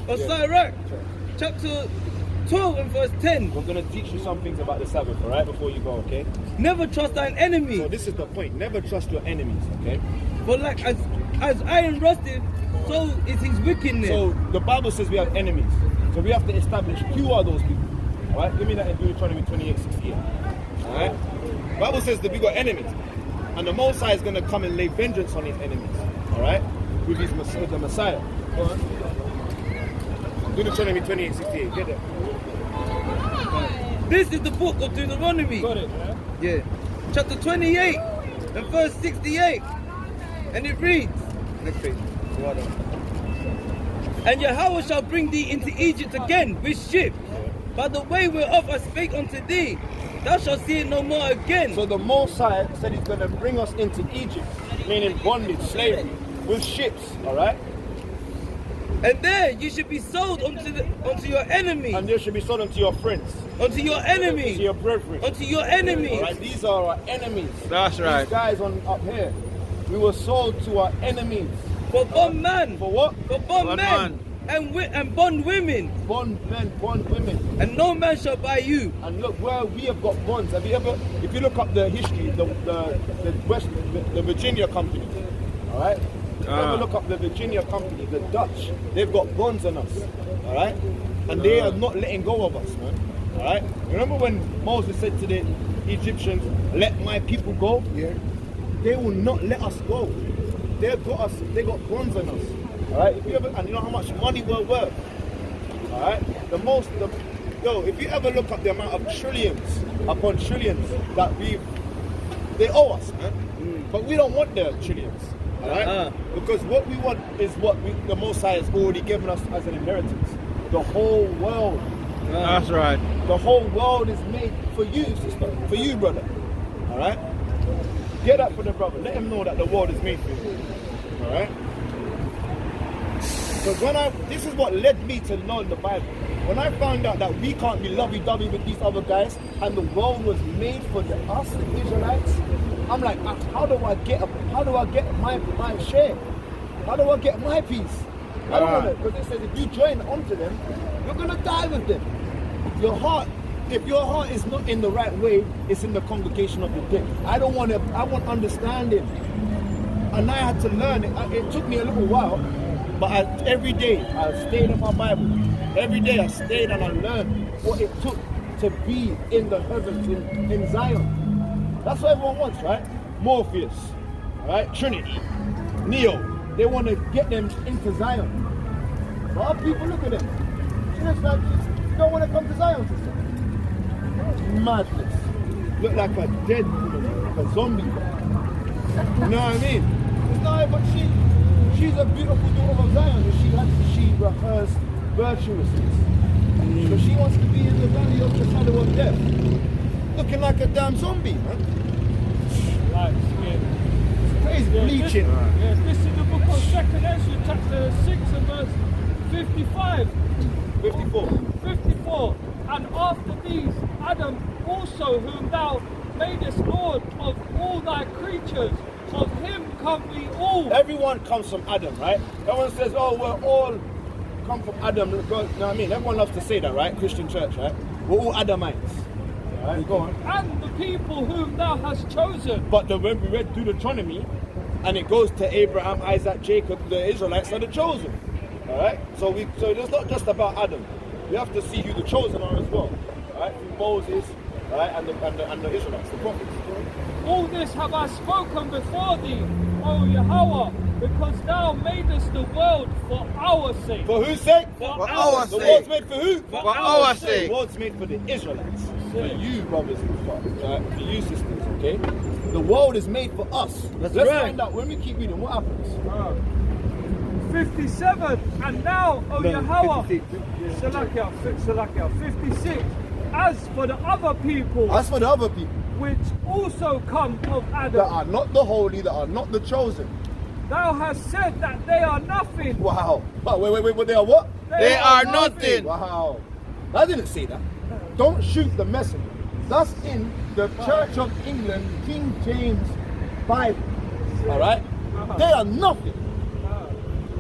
of Sirach, chapter 12 and verse 10. We're going to teach you some things about the Sabbath, all right, before you go, okay? Never trust thine enemy. So this is the point. Never trust your enemies, okay? For like as iron rusteth, so is his wickedness. So the Bible says we have enemies. So we have to establish who are those people. All right? Give me that in Deuteronomy 28:68. All right? The Bible says that we got enemies. And the Most High is going to come and lay vengeance on his enemies. All right? With the Messiah. Go on. Deuteronomy 28:68. Get it. This is the book of Deuteronomy. Got it, yeah? Yeah. Chapter 28 and verse 68. And it reads, Next page. Well done. And Yahweh shall bring thee into Egypt again with ships. By the way whereof I spake unto thee, thou shalt see it no more again. So the Most High said he's going to bring us into Egypt, meaning bondage, slavery, with ships, all right? And there you should be sold unto your enemy. And they should be sold unto your friends, Unto your enemy. to your brethren. Unto your enemy. All right, these are our enemies. That's right. These guys up here, we were sold to our enemies. For bondman. For what? For bondmen. And bond women. Bond men, bond women. And no man shall buy you. And look where we have got bonds. Have you ever, if you look up the history, the Virginia company, all right? If you ever look up the Virginia company, the Dutch, they've got bonds on us, all right? And they are not letting go of us, man, all right? Remember when Moses said to the Egyptians, let my people go? Yeah. They will not let us go. They got bonds on us, all right? If you ever, and you know how much money we're worth, all right? If you ever look up the amount of trillions upon trillions that they owe us, man. But we don't want the trillions, all right? Because what we want is what the Most High has already given us as an inheritance. The whole world. That's right. The whole world is made for you, sister, for you, brother, all right? Get up for the brother. Let him know that the world is made for you, all right? Because this is what led me to learn the Bible. When I found out that we can't be lovey-dovey with these other guys, and the world was made for us, the Israelites, I'm like, how do I get my share? How do I get my piece? I don't want to, because it says if you join onto them, you're gonna die with them. If your heart is not in the right way, it's in the congregation of the dead. I want understanding, and I had to learn it. It took me a little while. But every day I stayed in my Bible. Every day I stayed and I learned what it took to be in the heavens, in Zion. That's what everyone wants, right? Morpheus, right? Trinity, Neo. They want to get them into Zion. But our people, look at them. She looks like she don't want to come to Zion, sister. Madness. Look like a dead woman, like a zombie. You know what I mean? It's not, but she's a beautiful daughter of Zion, and she rehearsed virtuousness. So she wants to be in the valley of the shadow of death. Looking like a damn zombie, man. Right, Face bleaching. Yes, this is the book of 2nd Ezra, chapter 6 and verse 55. 54. 54. And after these, Adam also, whom thou madest Lord of all thy creatures, of him come we all. Everyone comes from Adam, right? Everyone says, oh, we're all come from Adam. You know what I mean? Everyone loves to say that, right? Christian church, right? We're all Adamites. All right, go on. And the people whom thou hast chosen. But when we read Deuteronomy, and it goes to Abraham, Isaac, Jacob, the Israelites are the chosen. All right? So it's not just about Adam. We have to see who the chosen are as well. All right? Through Moses, all right, and the Israelites, the prophets. All this have I spoken before thee, O Yahweh, because thou madest the world for our sake. For whose sake? For our The sake. world's made for who? For our sake. The world's made for the Israelites. For you, brothers and fathers. For you, sisters, okay? The world is made for us. Let's find out, when we keep reading, what happens? 57. And now, O Yahweh, Salakia, 56. As for the other people, which also come of Adam, that are not the holy, that are not the chosen. thou hast said that they are nothing. Wow. Wait, they are what? They are nothing. Wow. I didn't say that. Don't shoot the messenger. That's in the Church of England, King James Bible. Alright? They are nothing.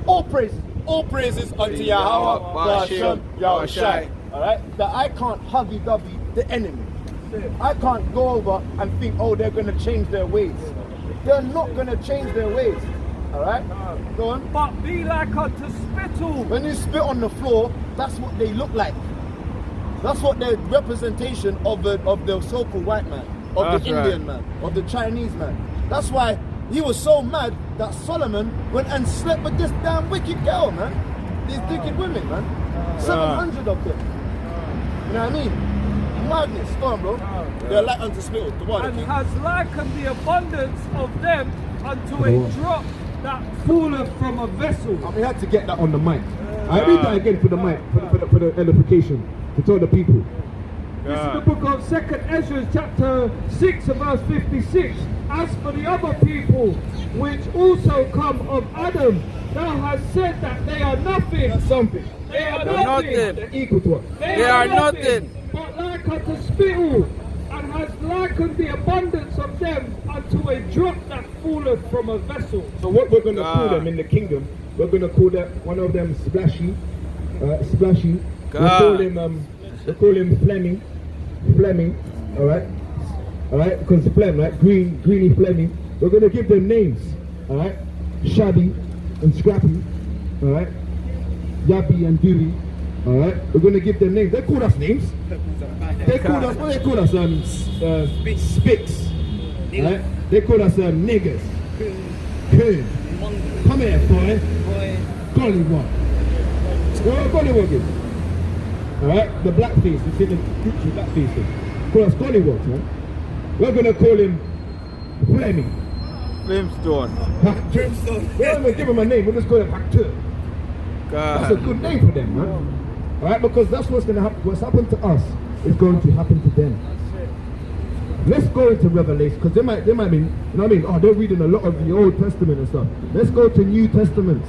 All praises unto Yahweh, Hashem, Yahushai. all right, that I can't hubby-dubby the enemy. I can't go over and think, oh, they're going to change their ways. They're not going to change their ways. All right? Go on. But be like unto spittle. When you spit on the floor, that's what they look like. That's what the representation of the so-called white man, of the Indian man, of the Chinese man. That's why he was so mad that Solomon went and slept with this damn wicked girl, man. These wicked women, man. 700 of them. You know what I mean? Madness. Go on, bro. They're like unto spittle. The one. And has likened the abundance of them unto a drop that falleth from a vessel. We had to get that on the mic. I read that again for the mic, for the edification, to tell the people. This is the book of 2nd Ezra, chapter 6, verse 56. As for the other people, which also come of Adam, thou hast said that they are nothing. That's something. They are nothing. They're equal to us. They are nothing. But like unto spittle, and has likened the abundance of them unto a drop that falleth from a vessel. So what we're going to call them in the kingdom, we're going to call that one of them Splashy. Splashy. We'll call him Fleming. All right, because Flem, right? Greeny Fleming. We're going to give them names. All right, Shabby and Scrappy. All right, Yabby and Dewey. All right, we're going to give them names. They call us names. They call us, what they call us? Spicks. Right? They call us niggers. Coon. Come here, boy. Gollywog. What gollywog is? Alright, the blackface. You see the Gucci blackface thing. Call us gollywogs, man. We're going to call him Fleming. Brimstone. Brimstone. We're not going to give him a name. We'll just call him Actor. That's a good name for them, man. Alright, because that's what's going to happen. What's happened to us is going to happen to them. Let's go into Revelation, because they might be, you know what I mean? Oh, they're reading a lot of the Old Testament and stuff. Let's go to New Testaments.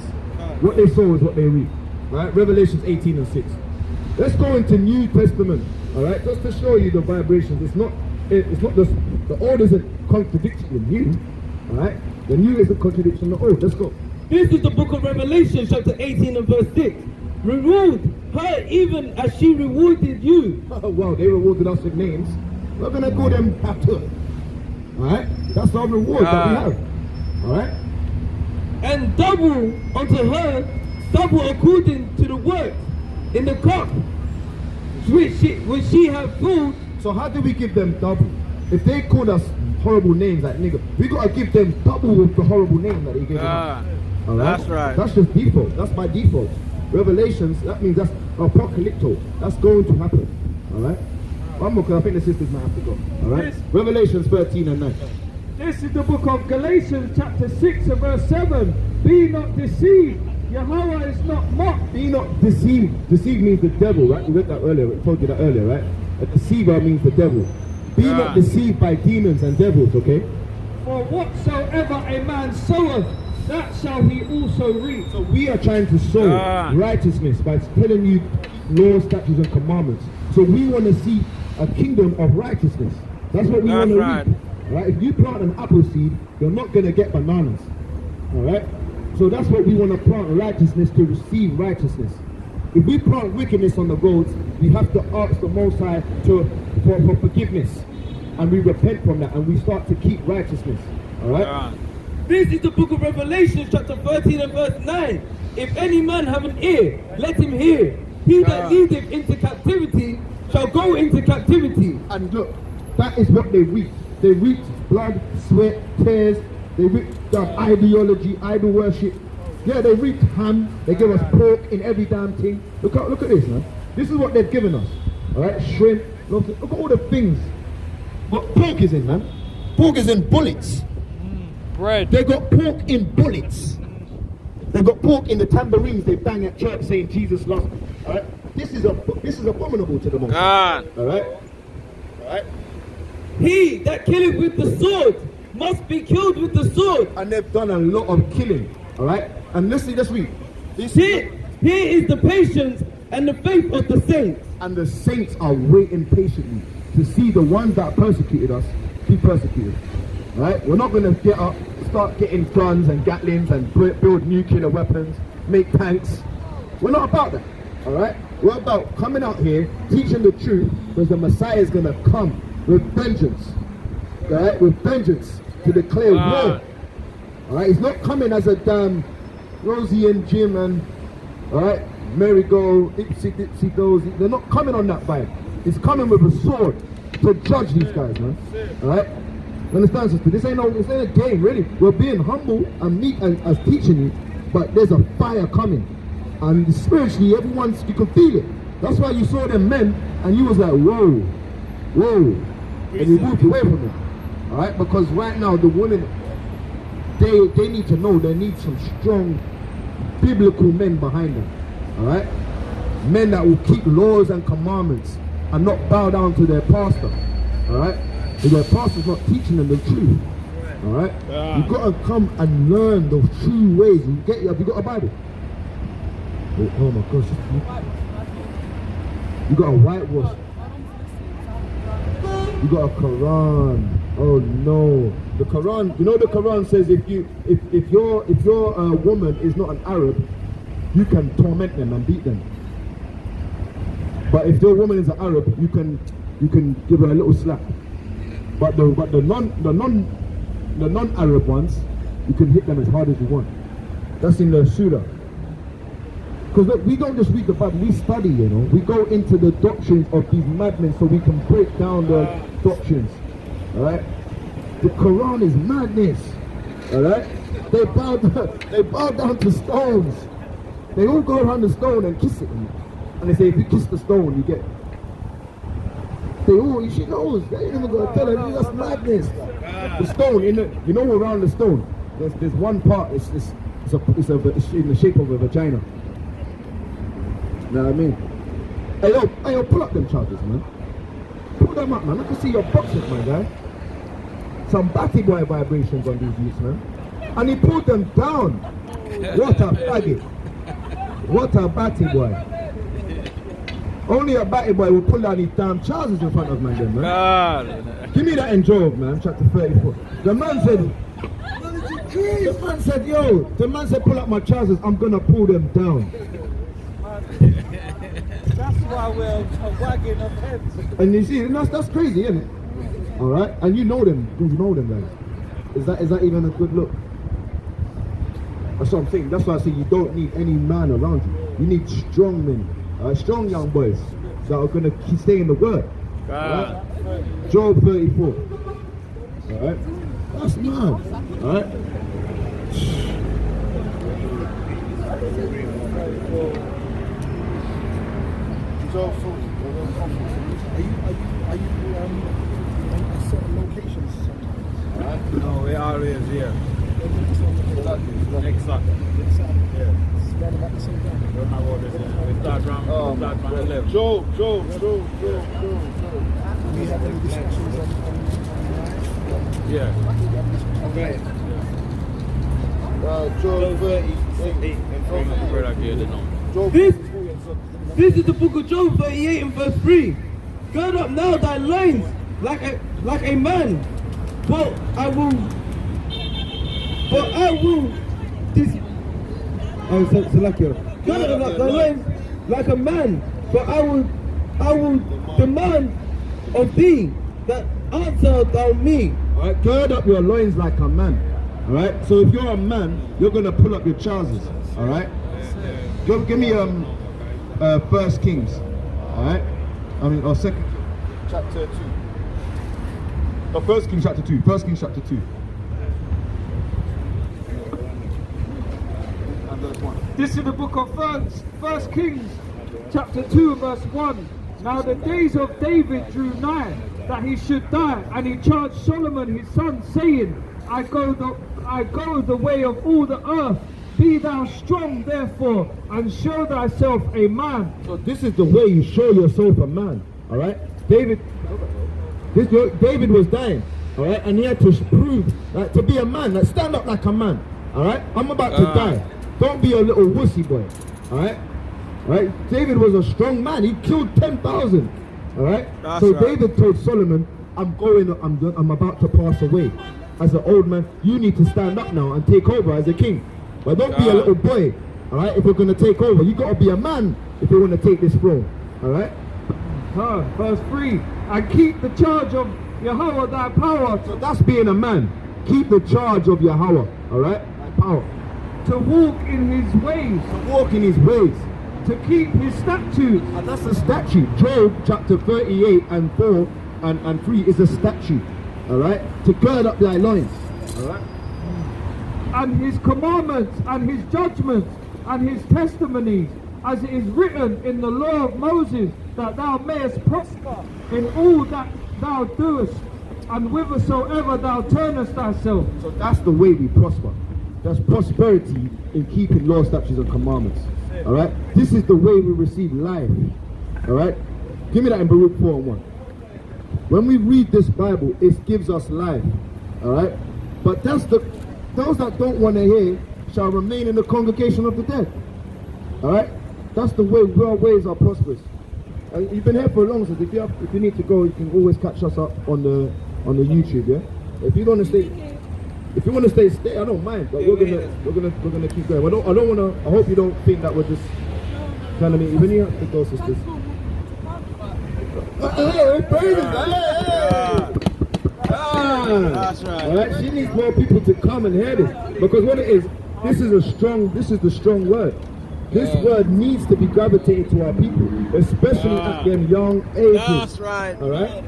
What they saw is what they read. Right? Revelations 18 and 6. Let's go into New Testament. Alright? Just to show you the vibrations. It's not just, the old isn't contradicting the new. Alright? The new isn't contradicting the old. Let's go. This is the book of Revelation, chapter 18 and verse 6. Reward her even as she rewarded you. Wow, they rewarded us with names. We're going to call them Pastor. Alright? That's our reward that we have. Alright? And double unto her, double according to the work in the cup which she had filled. So how do we give them double? If they called us horrible names like nigger, we got to give them double of the horrible name that he gave us. All right? That's right. That's just default. That's by default. Revelations, that means that's apocalypto. That's going to happen. Alright? One more, because I think the sisters might have to go. Alright? Revelations 13 and 9. This is the book of Galatians, chapter 6 and verse 7. Be not deceived. Yahweh is not mocked. Be not deceived. Deceive means the devil, right? We read that earlier. We told you that earlier, right? A deceiver means the devil. Be not deceived by demons and devils, okay? For whatsoever a man soweth, that shall he also reap. So we are trying to sow righteousness by telling you laws, statutes, and commandments. So we want to see a kingdom of righteousness. That's what we want to reap. Right? If you plant an apple seed, you're not going to get bananas. All right? So that's what we want to plant, righteousness, to receive righteousness. If we plant wickedness on the roads, we have to ask the Most High for forgiveness. And we repent from that, and we start to keep righteousness. All right? This is the book of Revelation, chapter 13 and verse 9. If any man have an ear, let him hear. He that leadeth into captivity shall go into captivity. And look, that is what they reap. They reap blood, sweat, tears. They reap ideology, idol worship. Yeah, they reap ham. They give us pork in every damn thing. Look at this, man. This is what they've given us. All right, shrimp. Look at all the things. What pork is in, man? Pork is in bullets. Bread. They got pork in bullets. They got pork in the tambourines they bang at church saying Jesus loves me. All right, this is abominable to the Most High. All right, all right. He that killeth with the sword must be killed with the sword. And they've done a lot of killing. All right, and let's read. Here is the patience and the faith of the saints. And the saints are waiting patiently to see the ones that persecuted us be persecuted. All right, we're not going to get up, start getting guns and gatlings and build nuclear weapons, make tanks. We're not about that. All right, We're about coming out here, teaching the truth, because the Messiah is going to come with vengeance. Alright? With vengeance to declare war. Alright? He's not coming as a damn Rosie and Jim and, alright, Mary-go, Ipsy dozy. They're not coming on that vibe. He's coming with a sword to judge these guys, man. Alright? Understand, sister? This ain't a game, really. We're being humble and meek as teaching you, but there's a fire coming. And spiritually, you can feel it. That's why you saw them men, and you was like, whoa, whoa. And you moved away from them. Alright? Because right now, the women, they need to know they need some strong biblical men behind them. Alright? Men that will keep laws and commandments and not bow down to their pastor. Alright? If their pastor's not teaching them the truth. Alright? You've got to come and learn the true ways. Have you got a Bible? Oh my gosh. You got a whitewash. You got a Quran. Oh no. The Quran, you know the Quran says if your woman is not an Arab, you can torment them and beat them. But if your woman is an Arab, you can give her a little slap. But the non-Arab ones, you can hit them as hard as you want. That's in the Surah. Because look, we don't just read the Bible, we study, you know. We go into the doctrines of these madmen so we can break down the doctrines. Alright? The Quran is madness. Alright? They bow down to stones. They all go around the stone and kiss it. And they say, if you kiss the stone, you get. She knows. They ain't even gonna tell her, that's madness. The stone, you know around the stone, there's one part, it's in the shape of a vagina. You know what I mean? Hey yo, pull up them charges, man. Pull them up, man. I can see your boxes, my guy. Some batty boy vibrations on these youths, man. And he pulled them down. What a faggot. What a batty boy. Only a batty boy will pull down his damn trousers in front of man, man. Give me that in Job, man, chapter 34. The man said, pull up my trousers, I'm gonna pull them down. That's why we're wagging of heads. And you see, that's crazy, isn't it? Alright? And you know them guys. Is that even a good look? That's what I'm saying. That's why I say you don't need any man around you. You need strong men, strong young boys that are going to stay in the word. Right? Job 34. Alright? That's mad. Alright? So, are you at certain locations sometimes? No, we're always here. Next Saturday. Yeah. Spread about the same time. We start from 11. Joe. We have any discussions on Yeah. okay. Joe 38. This is the book of Job 38 and verse 3. Gird up now thy loins like a man, but I will Gird up thy loins like a man, but I will demand of thee that answer thou me. Alright, gird up your loins like a man. Alright, so if you're a man, you're gonna pull up your trousers. Alright, give me 1 Kings. Alright, or 2nd chapter 2. No, 1 Kings chapter 2. 1 Kings chapter 2. And verse 1. This is the book of 1 Kings, chapter 2, verse 1. Now the days of David drew nigh, that he should die, and he charged Solomon his son, saying, I go the way of all the earth. Be thou strong, therefore, and show thyself a man. So this is the way you show yourself a man. Alright? David was dying. Alright? And he had to prove to be a man. Like, stand up like a man. Alright? I'm about to die. Don't be a little wussy boy. Alright? Alright? David was a strong man. He killed 10,000. Alright? So right. David told Solomon, I'm about to pass away. As an old man, you need to stand up now and take over as a king. But don't be a little boy. All right, if we're going to take over, you got to be a man if you want to take this throne. All right. Verse 3, and keep the charge of Yahweh thy power. So that's being a man. Keep the charge of Yahweh. All right, thy power. To walk in his ways. To walk in his ways. To keep his statutes. And that's a statute. Job chapter 38 and 4 and 3 is a statute. All right, to gird up thy loins. All right. And his commandments and his judgments and his testimonies, as it is written in the law of Moses, that thou mayest prosper in all that thou doest, and whithersoever thou turnest thyself. So that's the way we prosper. That's prosperity in keeping law, statutes, and commandments. All right. This is the way we receive life. All right. Give me that in Baruch 4 and 1. When we read this Bible, it gives us life. All right. But those that don't want to hear shall remain in the congregation of the dead. All right. That's the way our ways are prosperous. And you've been here for a long time. If you need to go, you can always catch us up on the YouTube. Yeah. If you want to stay, stay. I don't mind. But we're gonna keep going. I don't want to. I hope you don't think that we're just trying to make. Even you have to go, sisters. Hey, praises! That's right. All right. She needs more people to come and hear this, because what it is, this is the strong word. This word needs to be gravitated to our people, especially at them young ages. That's right. All right?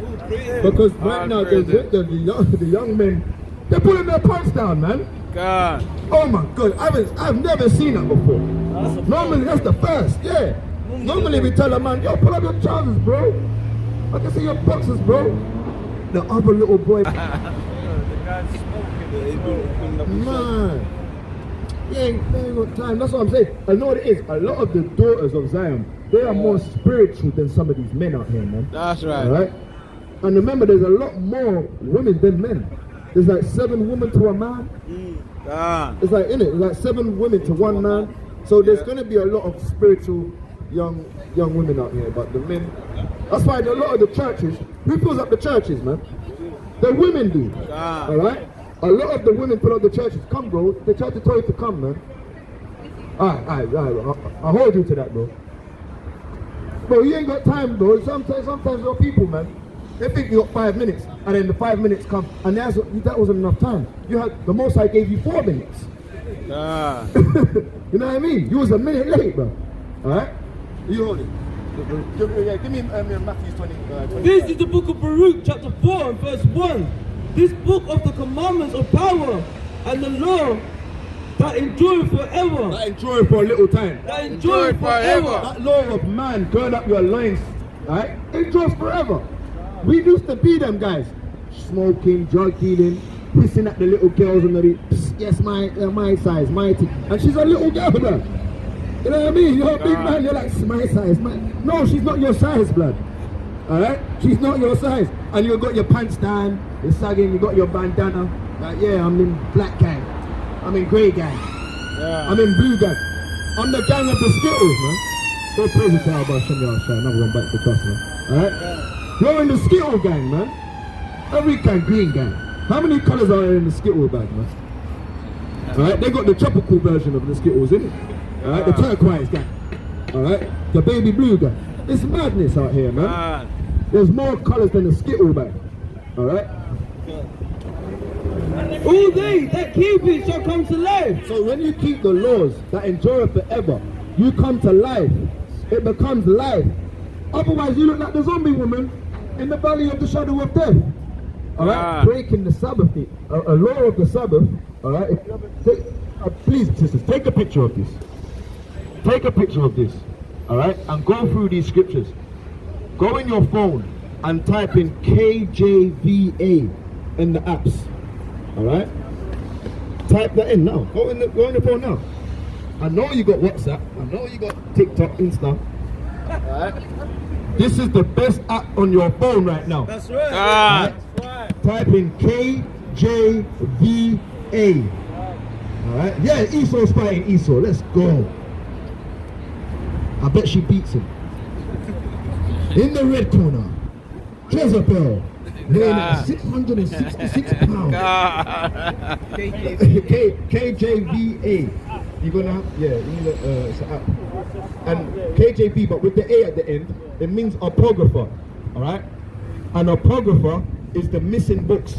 Because right now, the young men, they're pulling their pants down, man. God. Oh my God, I've never seen that before. Normally, that's the first, yeah. Normally, we tell a man, yo, pull up your trousers, bro. I can see your boxers, bro. The other little boy. The guy's smoking. Man. They ain't got time. That's what I'm saying. I know what it is. A lot of the daughters of Zion, they are more spiritual than some of these men out here, man. That's right. All right? And remember, there's a lot more women than men. There's like 7 women to a man. It's like, innit? There's like 7 women to 1 man. So there's going to be a lot of spiritual young women out here. But the men, that's why a lot of the churches, who fills up the churches, man? The women do. All right? A lot of the women fill up the churches. Come, bro. They try to tell you to come, man. Alright. I'll hold you to that, bro. Bro, you ain't got time, bro. Sometimes your people, man, they think you got 5 minutes, and then the 5 minutes come, and that wasn't enough time. You had the most I gave you 4 minutes. You know what I mean? You was a minute late, bro. Alright? You hold it. Give me Matthew 20. This is the book of Baruch, chapter 4 and verse 1. This book of the commandments of power and the law that endure forever. That endure for a little time. That endure forever. That law of man, gird up your loins, right? Endures forever. We used to be them guys. Smoking, drug dealing, pissing at the little girls and the yes, my size, my teeth. And she's a little girl, blood. You know what I mean? You're a big man, you're like, my size, man. No, she's not your size, blood. Alright? She's not your size. And you got your pants down, you're sagging, you got your bandana. Like, yeah, I'm in black gang. I'm in grey gang. I'm in blue gang. I'm the gang of the Skittles, man. Go crazy to our boss, another one back to the bus, man. Alright? You're in the Skittle gang, man. Every gang, green gang. How many colours are there in the Skittle bag, man? Alright? They got the tropical version of the Skittles, innit? Alright? The turquoise gang. Alright? The baby blue gang. It's madness out here, man. There's more colours than the Skittle bag. Alright? All they that keep it shall come to life. So when you keep the laws that endure forever, you come to life. It becomes life. Otherwise, you look like the zombie woman in the valley of the shadow of death. Alright? Breaking the Sabbath, a law of the Sabbath. Alright? Please, sisters, take a picture of this. Take a picture of this. Alright? And go through these scriptures. Go in your phone and type in KJVA in the apps. Alright? Type that in now. Go in the phone now. I know you got WhatsApp. I know you got TikTok, Insta. Alright? This is the best app on your phone right now. That's right. Alright? Type in KJVA. Alright? Yeah, Esau's fighting Esau. Let's go. I bet she beats him. In the red corner, Jezebel, weighing at 666 pounds. KJVA. you're gonna have, yeah, you need it's an app. And KJP, but with the A at the end, it means apocrypha. Alright? An apocrypha is the missing books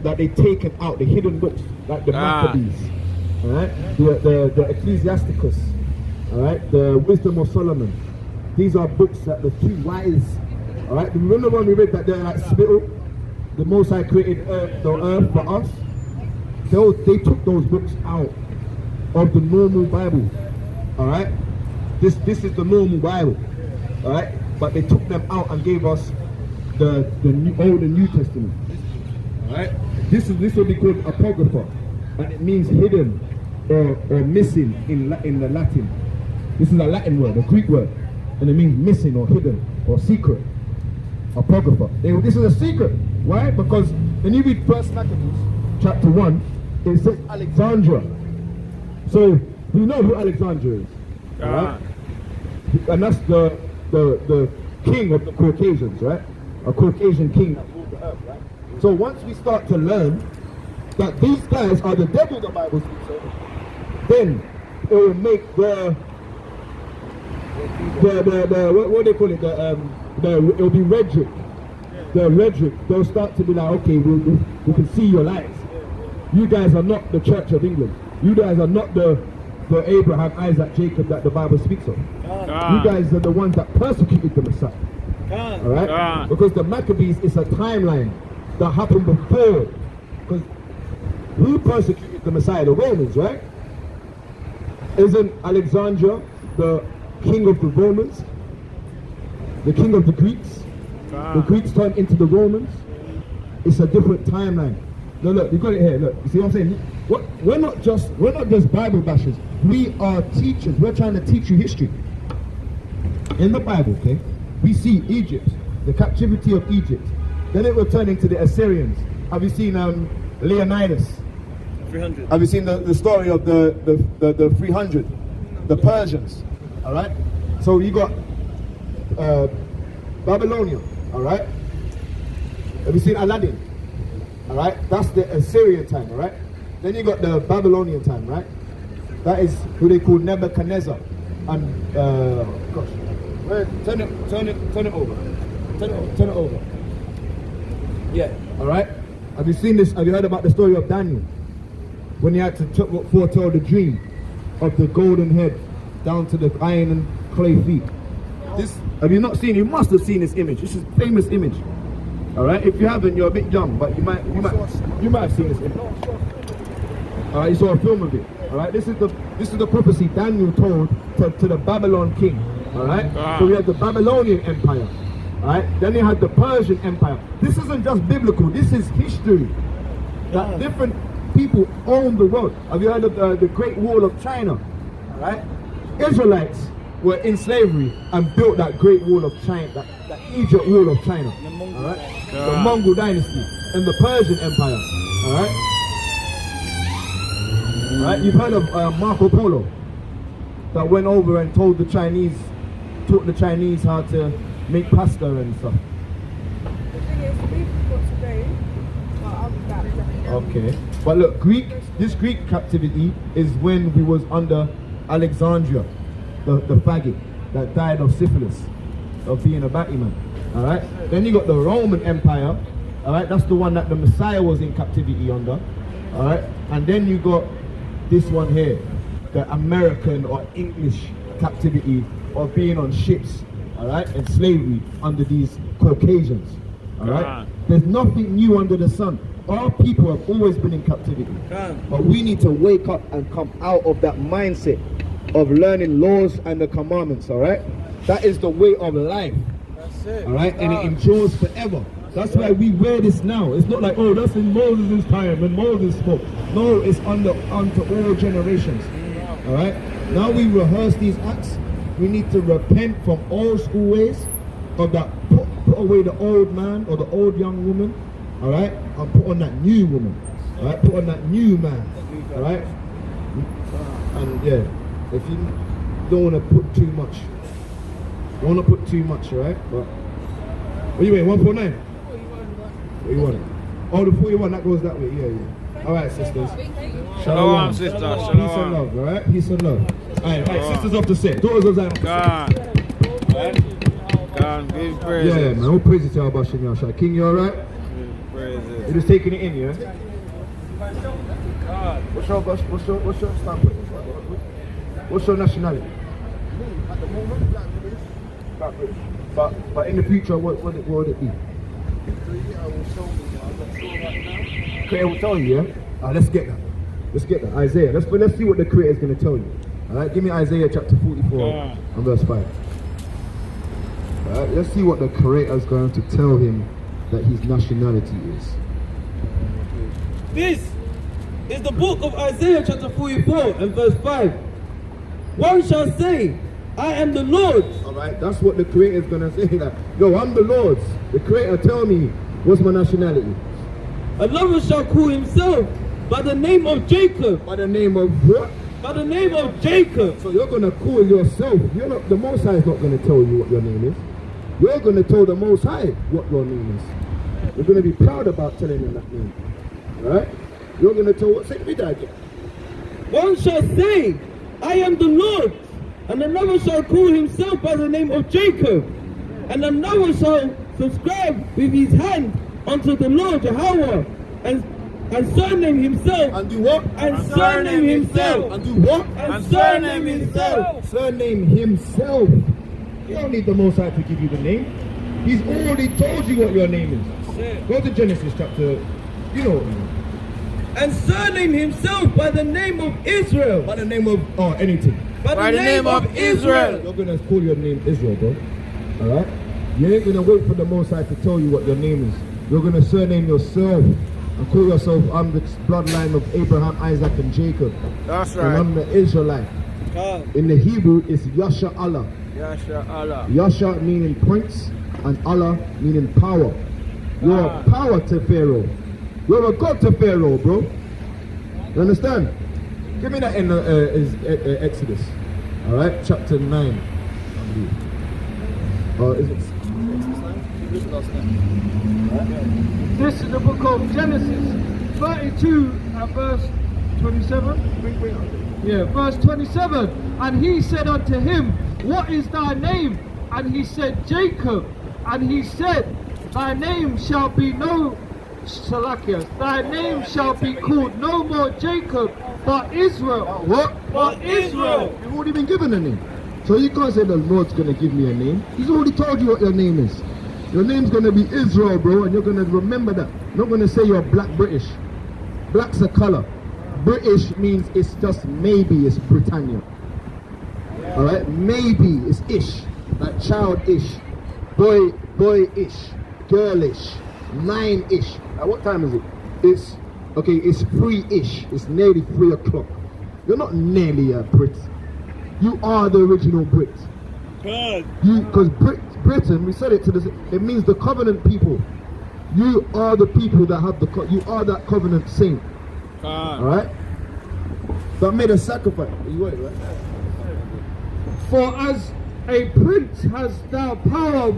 that they taken out, the hidden books, like the Maccabees. Alright? The Ecclesiasticus. Alright? The Wisdom of Solomon. These are books that the two wise. Alright? Remember when we read that they're like spittle? The Most High created the earth for us. They took those books out of the normal Bible. Alright? This is the normal Bible. Alright? But they took them out and gave us the Old and New Testament. Alright? This will be called apocrypha. And it means hidden or missing in the Latin. This is a Latin word, a Greek word. And it means missing or hidden or secret. Apocrypha. This is a secret. Why? Because when you read 1 Maccabees chapter 1, it says Alexandria. So we know who Alexandria is. Right? And that's the king of the Caucasians, right? A Caucasian king that ruled the earth, right? So once we start to learn that these guys are the devil the Bible speaks of, then it will make the what do they call it? It'll be rhetoric. The rhetoric, they'll start to be like, okay, we can see your lies. You guys are not the Church of England. You guys are not the Abraham, Isaac, Jacob that the Bible speaks of. You guys are the ones that persecuted the Messiah. Alright? Because the Maccabees is a timeline that happened before. Because who persecuted the Messiah? The Romans, right? Isn't Alexandria the king of the Romans? The king of the Greeks? The Greeks turned into the Romans. It's a different timeline. No, look, you got it here. Look, you see what I'm saying? We're not just Bible bashers. We are teachers. We're trying to teach you history. In the Bible, okay, we see Egypt, the captivity of Egypt. Then it will turn into the Assyrians. Have you seen Leonidas? 300. Have you seen the story of the 300? The Persians. All right. So you got Babylonia. All right. Have you seen Aladdin? All right. That's the Assyrian time. All right. Then you got the Babylonian time. Right. That is who they call Nebuchadnezzar. And gosh, turn it over. Turn it over. Yeah. All right. Have you seen this? Have you heard about the story of Daniel when he had to foretell the dream of the golden head down to the iron and clay feet? This, have you not seen? You must have seen this image. This is a famous image. All right. If you haven't, you're a bit young, but you might have seen this image. All right. You saw a film of it. All right. This is the prophecy Daniel told to the Babylon king. All right. So we had the Babylonian Empire. All right. Then you had the Persian Empire. This isn't just biblical. This is history. That different people own the world. Have you heard of the Great Wall of China? All right. Israelites were in slavery and built that Great Wall of China, that Egypt Wall of China. All right. The Mongol dynasty and the Persian Empire. All right. All right. You've heard of Marco Polo that went over and taught the Chinese how to make pasta and stuff. The thing is, we've got to go. Okay, but look, this Greek captivity is when we was under Alexandria, the faggot that died of syphilis, of being a batty man. All right. Then you got the Roman Empire. All right, that's the one that the Messiah was in captivity under. All right, and then you got this one here, the American or English captivity of being on ships. All right, and slavery under these Caucasians. All right, there's nothing new under the sun. Our people have always been in captivity, but we need to wake up and come out of that mindset of learning laws and the commandments. All right, that is the way of life. That's it. All right, and it endures forever. That's why we wear this now. It's not like, oh, that's in Moses' time when Moses spoke. No, it's unto all generations. All right, now we rehearse these acts. We need to repent from old school ways of that. Put away the old man or the old young woman, all right, and put on that new woman, all right. Put on that new man, all right. And yeah, if you don't want to put too much, all right. But what you wait? 149. 41. Oh, the 41 that goes that way. Yeah. Alright, sisters. Shalom, sister. Peace and Shalom. love, alright? Peace and love. Alright, sisters off the set. Daughters of Zion. God. God, give praises. Yeah, man. All praises to our Bashem Yahshua. King, you alright? Give praises. You're just taking it in, yeah? What's your standpoint? What's your nationality? At the moment, Black British. But in the future, what would it be? Creator will tell you, yeah? Let's get that. Isaiah. Let's see what the Creator is going to tell you. Alright, give me Isaiah chapter 44 and verse 5. Alright, let's see what the Creator is going to tell him that his nationality is. This is the book of Isaiah chapter 44 and verse 5. One shall say, I am the Lord's. Alright, that's what the Creator is going to say. That, yo, I'm the Lord's. The Creator tell me what's my nationality. Another shall call himself by the name of Jacob. By the name of what? By the name of Jacob. So you're going to call yourself. The Most High is not going to tell you what your name is. You're going to tell the Most High what your name is. You're going to be proud about telling him that name. Alright? You're going to tell what said me that again. One shall say, I am the Lord. And another shall call himself by the name of Jacob. And another shall subscribe with his hand unto the Lord Jehovah. And surname himself. And do what? And surname himself. And do what? And surname himself. Surname himself. You don't need the Most High to give you the name. He's already told you what your name is. Go to Genesis chapter, you know what I mean. And surname himself by the name of Israel. By the name of, anything. By the name of Israel. You're going to call your name Israel, bro. Alright? You ain't going to wait for the Most High to tell you what your name is. You're going to surname yourself and call yourself, I'm the bloodline of Abraham, Isaac, and Jacob. That's right. And I'm the Israelite. In the Hebrew, it's Yasha Allah. Yasha Allah. Yasha meaning prince, and Allah meaning power. You're a power to Pharaoh. You're a god to Pharaoh, bro. You understand? Give me that in Exodus. Alright, chapter 9. Is it Exodus 9? This is the book of Genesis 32 and verse 27. Yeah, verse 27. And he said unto him, what is thy name? And he said, Jacob. And he said, thy name shall be thy name shall be called no more Jacob, but Israel. What? But Israel. You've already been given a name. So you can't say the Lord's going to give me a name. He's already told you what your name is. Your name's going to be Israel, bro, and you're going to remember that. Not going to say you're black British. Black's a color. British means it's just maybe it's Britannia. Alright? Maybe it's ish. Like child-ish. Boy-ish. Girlish. 9-ish. At what time is it? It's 3-ish. It's nearly 3 o'clock. You're not nearly a Brit. You are the original Brit. Because Britain, we said it it means the covenant people. You are the people that have you are that covenant saint. Alright? That made a sacrifice. You wait, right? For as a prince has thou power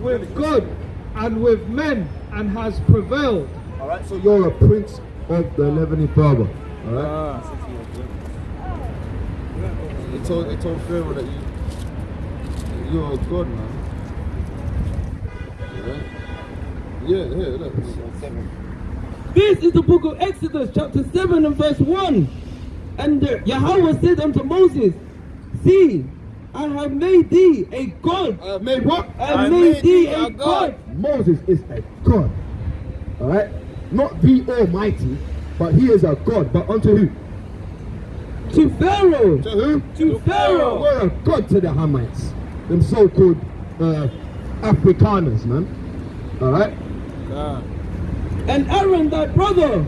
with God and with men, and has prevailed. Alright, so you're a prince of the 11th father. Alright? It told Pharaoh that you're a god, man. Yeah, look. This is the book of Exodus, chapter 7 and verse 1. And Yahweh said unto Moses, see, I have made thee a god. I have made what? I have made thee a god. Moses is a god. Alright? Not the Almighty, but he is a god. But unto who? To Pharaoh. To who? To Pharaoh. We're a god to the Hamites. Them so-called Afrikaners, man. Alright? And Aaron thy brother.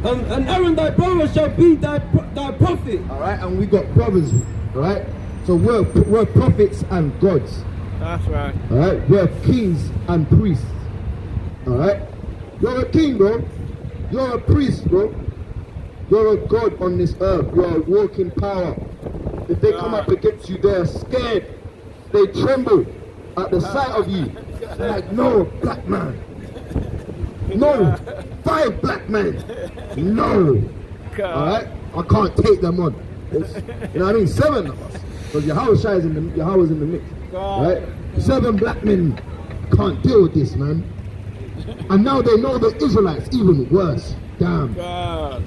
And Aaron thy brother shall be thy prophet. Alright, and we got brothers. Alright? So we're prophets and gods. That's right. Alright? We're kings and priests. Alright? You're a king, bro. You're a priest, bro. You're a god on this earth. You're a walking power. If they come up against you, they're scared. They tremble at the sight of you. They're like, no, black man. No. 5 black men. No. Alright? I can't take them on. You know what I mean? 7 of us. Because Yahweh's in the mix. Right? 7 black men can't deal with this, man. And now they know the Israelites even worse. Damn.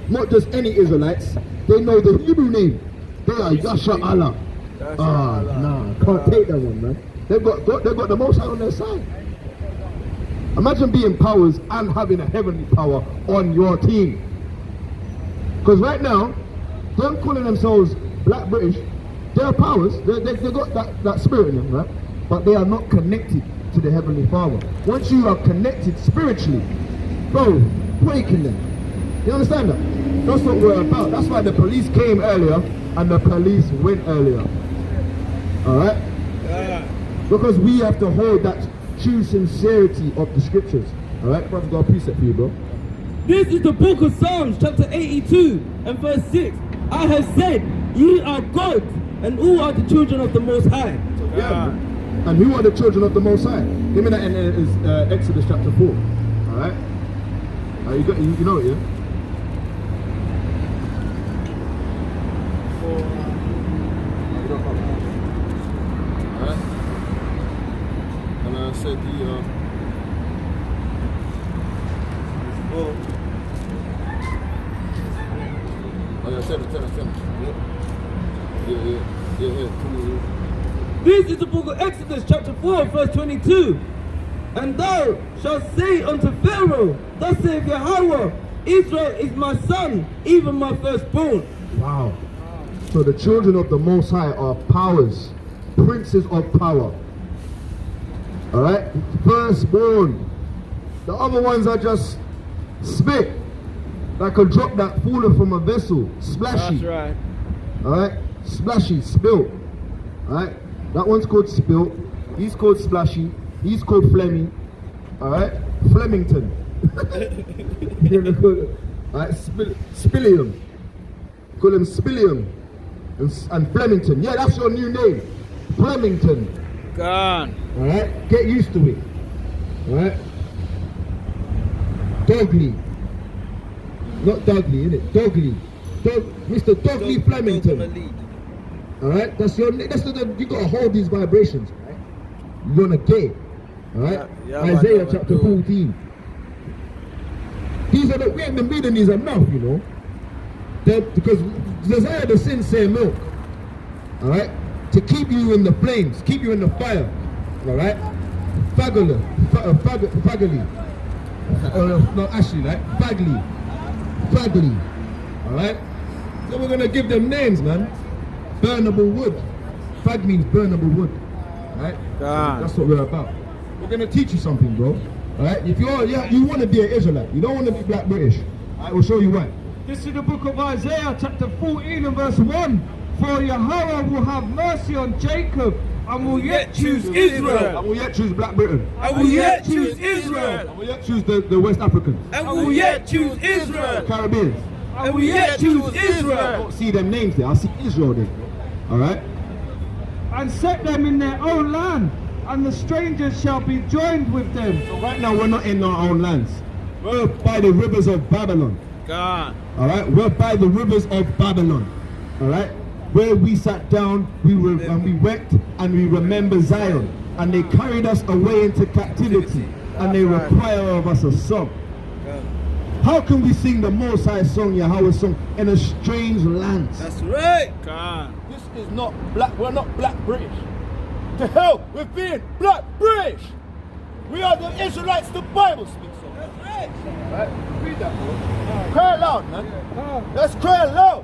Not just any Israelites. They know the Hebrew name. They are Yasha Allah. Nah, can't take that one, man. They've got the Most High on their side. Imagine being powers and having a heavenly power on your team. Because right now, them calling themselves Black British, they're powers. They got that spirit in them, right? But they are not connected to the heavenly Father. Once you are connected spiritually, bro, breaking them. You understand that? That's what we're about. That's why the police came earlier and the police went earlier. Alright? Because we have to hold that true sincerity of the scriptures. Alright? Brother's got a precept for you, bro. This is the book of Psalms, chapter 82 and verse 6. I have said, ye are God, and who are the children of the Most High? Yeah. And who are the children of the Most High? Give me that in Exodus chapter 4. Alright? You know it, yeah? Alright? And I said tell me. Yeah. Come on. This is the book of Exodus, chapter 4, verse 22. And thou shalt say unto Pharaoh, thus saith Yahweh, Israel is my son, even my firstborn. Wow. So the children of the Most High are powers, princes of power. Alright? Firstborn. The other ones are just spit. Like a drop that fallen from a vessel. Splashy. That's right. Alright? Splashy, spilt. Alright? That one's called spilt. He's called splashy. He's called Fleming. Alright? Flemington. Alright? Spillium. Call him Spillium. And Flemington. Yeah, that's your new name. Flemington. Gone. Alright? Get used to it. Alright? Dogley. Not Dogley, innit? Dogley. Mr. Dogley Flemington. Alright? That's your name. You gotta hold these vibrations, right? You're gonna get it. Alright? Isaiah chapter 14. We ain't been reading these enough, you know. Because desire the sincere milk. Alright? To keep you in the flames, keep you in the fire. Alright? Fagally. No, actually, right? Fagly. Alright? So we're gonna give them names, man. Burnable wood. Fag means burnable wood. Alright? That's what we're about. We're gonna teach you something, bro. Alright? If you want to be an Israelite, you don't want to be Black British. I will show you why. This is the book of Isaiah, chapter 14 and verse 1. For Yahweh will have mercy on Jacob, and will yet choose Israel. And will yet choose Black Britain. And will yet choose Israel. And will yet choose the West Africans. And will yet choose Israel. Caribbeans. And will yet choose I Israel. don't see them names there. I see Israel there. Alright? And set them in their own land, and the strangers shall be joined with them. So right now we're not in our own lands. We're by the rivers of Babylon. Gone. Alright? We're by the rivers of Babylon. Alright? Where we sat down, we wept, and we remember Zion. And they carried us away into captivity. And they require of us a song. How can we sing the Most High song, Yahweh's song, in a strange land? That's right. Gone. This is not black. We're not Black British. To hell with being Black British. We are the Israelites the Bible speaks of. That's right. Right? Read that, bro. Cry aloud, man. Let's cry aloud.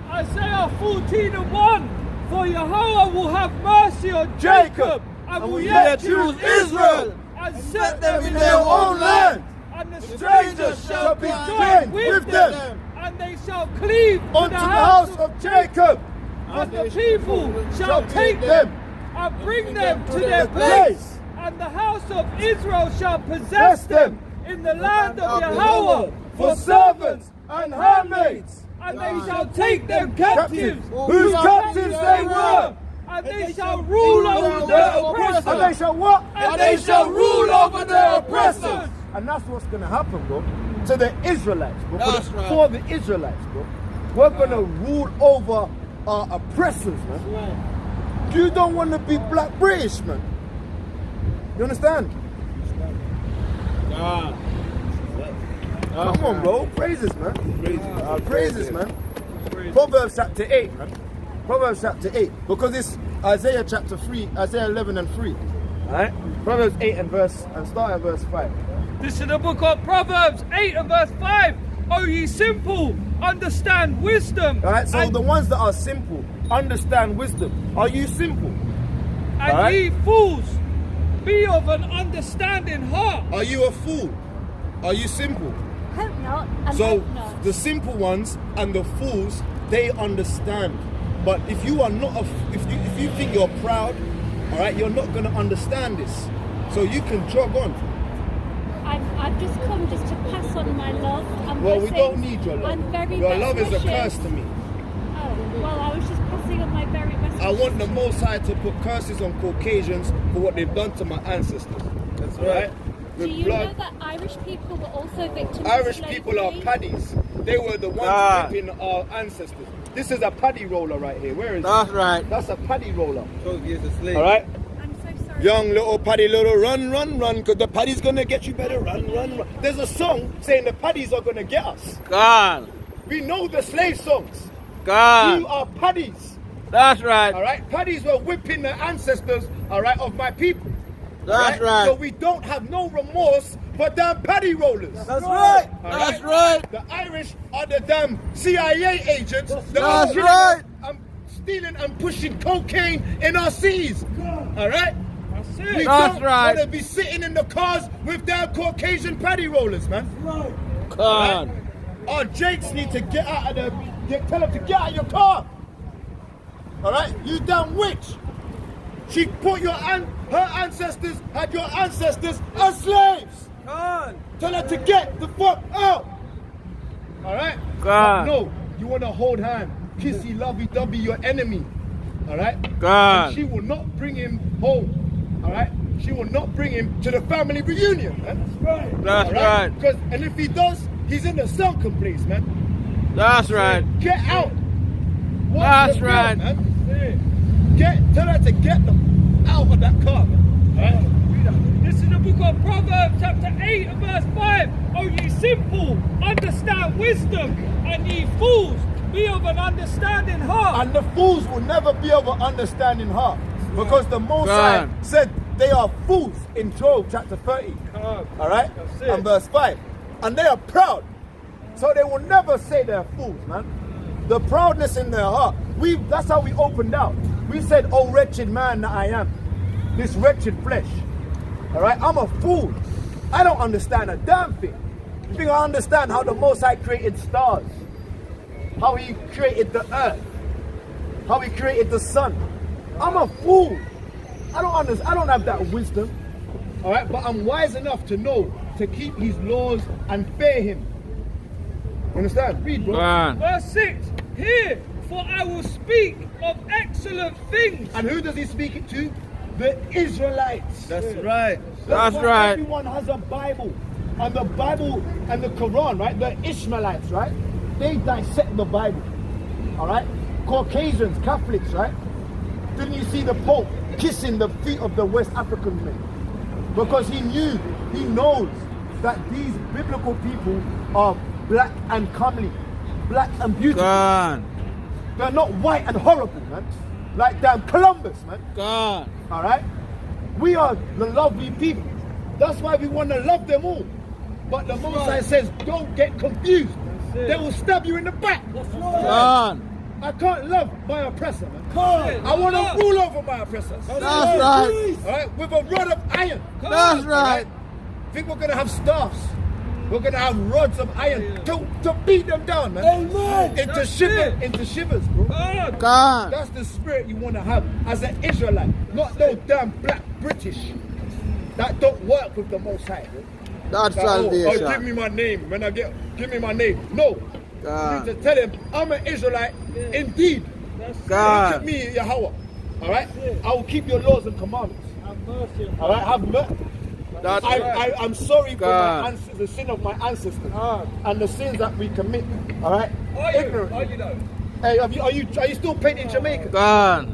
Isaiah 14 and 1. For Yahweh will have mercy on Jacob, and will yet choose Israel, and set them in their own land. And the strangers shall be joined with them, and they shall cleave Unto the house of Jacob. and the people shall take them and bring them to their place, and the house of Israel shall possess them in the land of Yahweh for servants and handmaids, and they shall take them captives, whose captives they were, and they shall rule over their oppressors. And they shall what? And they shall rule over their oppressors. And that's what's going to happen, bro. To the Israelites, bro. That's right. For the Israelites, bro. We're going to rule over our oppressors, man. You don't want to be black British, man. You understand? Come on, bro. Praises, man. Praises, man. Proverbs chapter 8, man. Proverbs chapter 8. Because it's Isaiah chapter 3, Isaiah 11 and 3. Alright? Proverbs 8 and start at verse 5. This is the book of Proverbs 8 and verse 5. O ye simple, understand wisdom. Alright, so the ones that are simple, understand wisdom. Are you simple? And ye fools, be of an understanding heart. Are you a fool? Are you simple? Hope not. And So hope not. the simple ones and the fools, they understand. But if you are not, if you think you're proud, all right, you're not going to understand this. So you can jog on. I've just come just to pass on my love. And Well, we blessings. don't need your love. And very Your best love is a wishes. curse to me. Oh, well, I was just passing on my very best I wishes. want the Most High to put curses on Caucasians for what they've done to my ancestors. That's right. Do you know that Irish people were also victims Irish of slavery? people are paddies. They were the ones whipping our ancestors. This is a paddy roller right here. Where is That's it? right. That's a paddy roller. 12 years a slave. All right. I'm so sorry. Young little paddy, little run, run, run, because the paddy's gonna get you better. Run, run, run. There's a song saying the paddies are gonna get us. God. We know the slave songs. God. You are paddies. That's right. All right. Paddies were whipping the ancestors. All right, of my people. That's right. So we don't have no remorse for damn paddy rollers. That's right. All That's right. The Irish are the damn CIA agents that That's are killing right. us and stealing and pushing cocaine in our cities. All right. We That's don't right. want to be sitting in the cars with damn Caucasian paddy rollers, man. God. Our Jakes need to get out of tell them to get out of your car. All right, you damn witch. She put her ancestors, had your ancestors as slaves. God. Tell her to get the fuck out. All right. God. But no, you want to hold hand, kissy, lovey-dovey your enemy. All right. God. And she will not bring him home. All right. She will not bring him to the family reunion, man. That's right. That's right. Because and if he does, he's in the sunken place, man. That's right. Get out. What's That's the deal, right. man? Tell her to get them out of that car, man. All right? This is the book of Proverbs chapter 8 and verse 5. O ye simple, understand wisdom, and ye fools, be of an understanding heart. And the fools will never be of an understanding heart. Because the Most High said they are fools in Job chapter 30. All right? And verse 5. And they are proud. So they will never say they're fools, man. The proudness in their heart. That's how we opened out. We said, oh wretched man that I am. This wretched flesh. All right? I'm a fool. I don't understand a damn thing. You think I understand how the Most High created stars? How he created the earth? How he created the sun? I'm a fool. I don't understand. I don't have that wisdom. All right? But I'm wise enough to know to keep his laws and fear him. Understand? Read, bro. Verse 6. Hear, for I will speak of excellent things. And who does he speak it to? The Israelites. That's right. That's That's why right. everyone has a Bible. And the Bible and the Quran, right? The Ishmaelites, right? They dissect the Bible. All right? Caucasians, Catholics, right? Didn't you see the Pope kissing the feet of the West African men? Because he knows that these biblical people are black and comely, black and beautiful. God. They're not white and horrible, man. Like damn Columbus, man. God. All right? We are the lovely people. That's why we want to love them all. But the Most High says, don't get confused. They will stab you in the back. God. I can't love my oppressor, man. I want to rule over my oppressors. That's right. All right? With a rod of iron. That's right. Think we're going to have staffs. We're going to have rods of iron to beat them down, man. Into shivers, bro. God. That's the spirit you want to have as an Israelite. Not no damn black British. That don't work with the Most High, bro. That's Like, salvation. give me my name. Give me my name. No. God. You need to tell him, I'm an Israelite indeed. God. Look at me, Yahweh. All right? I will keep your laws and commandments. All right? Have mercy. I'm sorry for God. the sin of my ancestors and the sins that we commit. All right? Ignorant. Are you though? Hey, are you still painting Jamaica? God.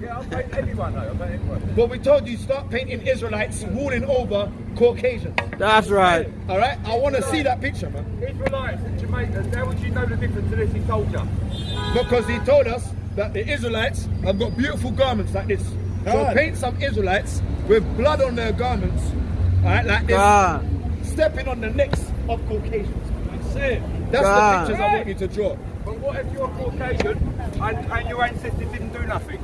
Yeah, I'll paint everyone though. I'll paint everyone. But we told you start painting Israelites ruling over Caucasians. That's right. All right? I want to see that picture, man. Israelites and Jamaicans, how would you know the difference to this he told you? Because he told us that the Israelites have got beautiful garments like this. So paint some Israelites with blood on their garments, all right, like this, God. stepping on the necks of Caucasians. That's it. That's God. the pictures I want you to draw. But what if you're Caucasian and your ancestors didn't do nothing?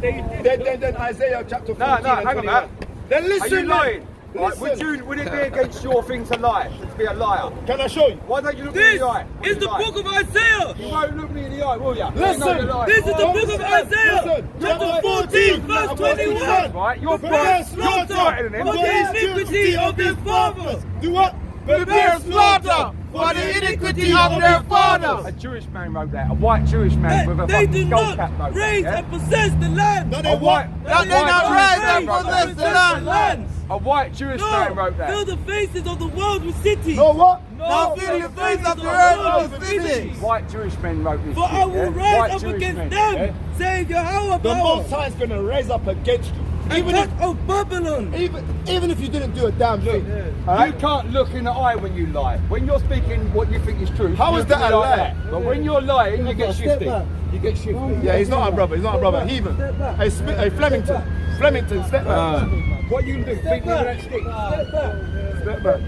Then Isaiah chapter 14 No, and hang on, 21. man. Then Are listen, you man. lying? Right, would it be against your thing to lie? To be a liar? Can I show you? Why don't you look me in This the eye? is the book of Isaiah. You won't look me in the eye, will you? Listen. This is the book of Isaiah. Chapter 14, verse 21. Right, you're Prepare bright. You're brighter than For him. the iniquity of their fathers. Do what? Prepare slaughter for the iniquity of their fathers. A Jewish man wrote that. A white Jewish man with a They fucking did skull cap not wrote raise that. and possess the land. No, A they white, what? That they not rise and wrote possess that. the land. A white Jewish man wrote that. Fill the faces of the world with cities. No what? Now fill the face of the earth with cities. White Jewish men wrote this. For shit, I will yeah? rise White up Jewish against men, them, yeah? says Yahweh The power, Most High is going to raise up against you. and cut of Babylon. Even if you didn't do a damn thing. You can't look in the eye when you lie. When you're speaking what you think is true. How you is can that be a like lie? that. But when you're lying, you get shifty. You get shifty. Yeah, he's not our brother. He's not our brother. Heathen. Hey, Flemington. Flemington, step back. What you do? Beat me with that stick. Step back.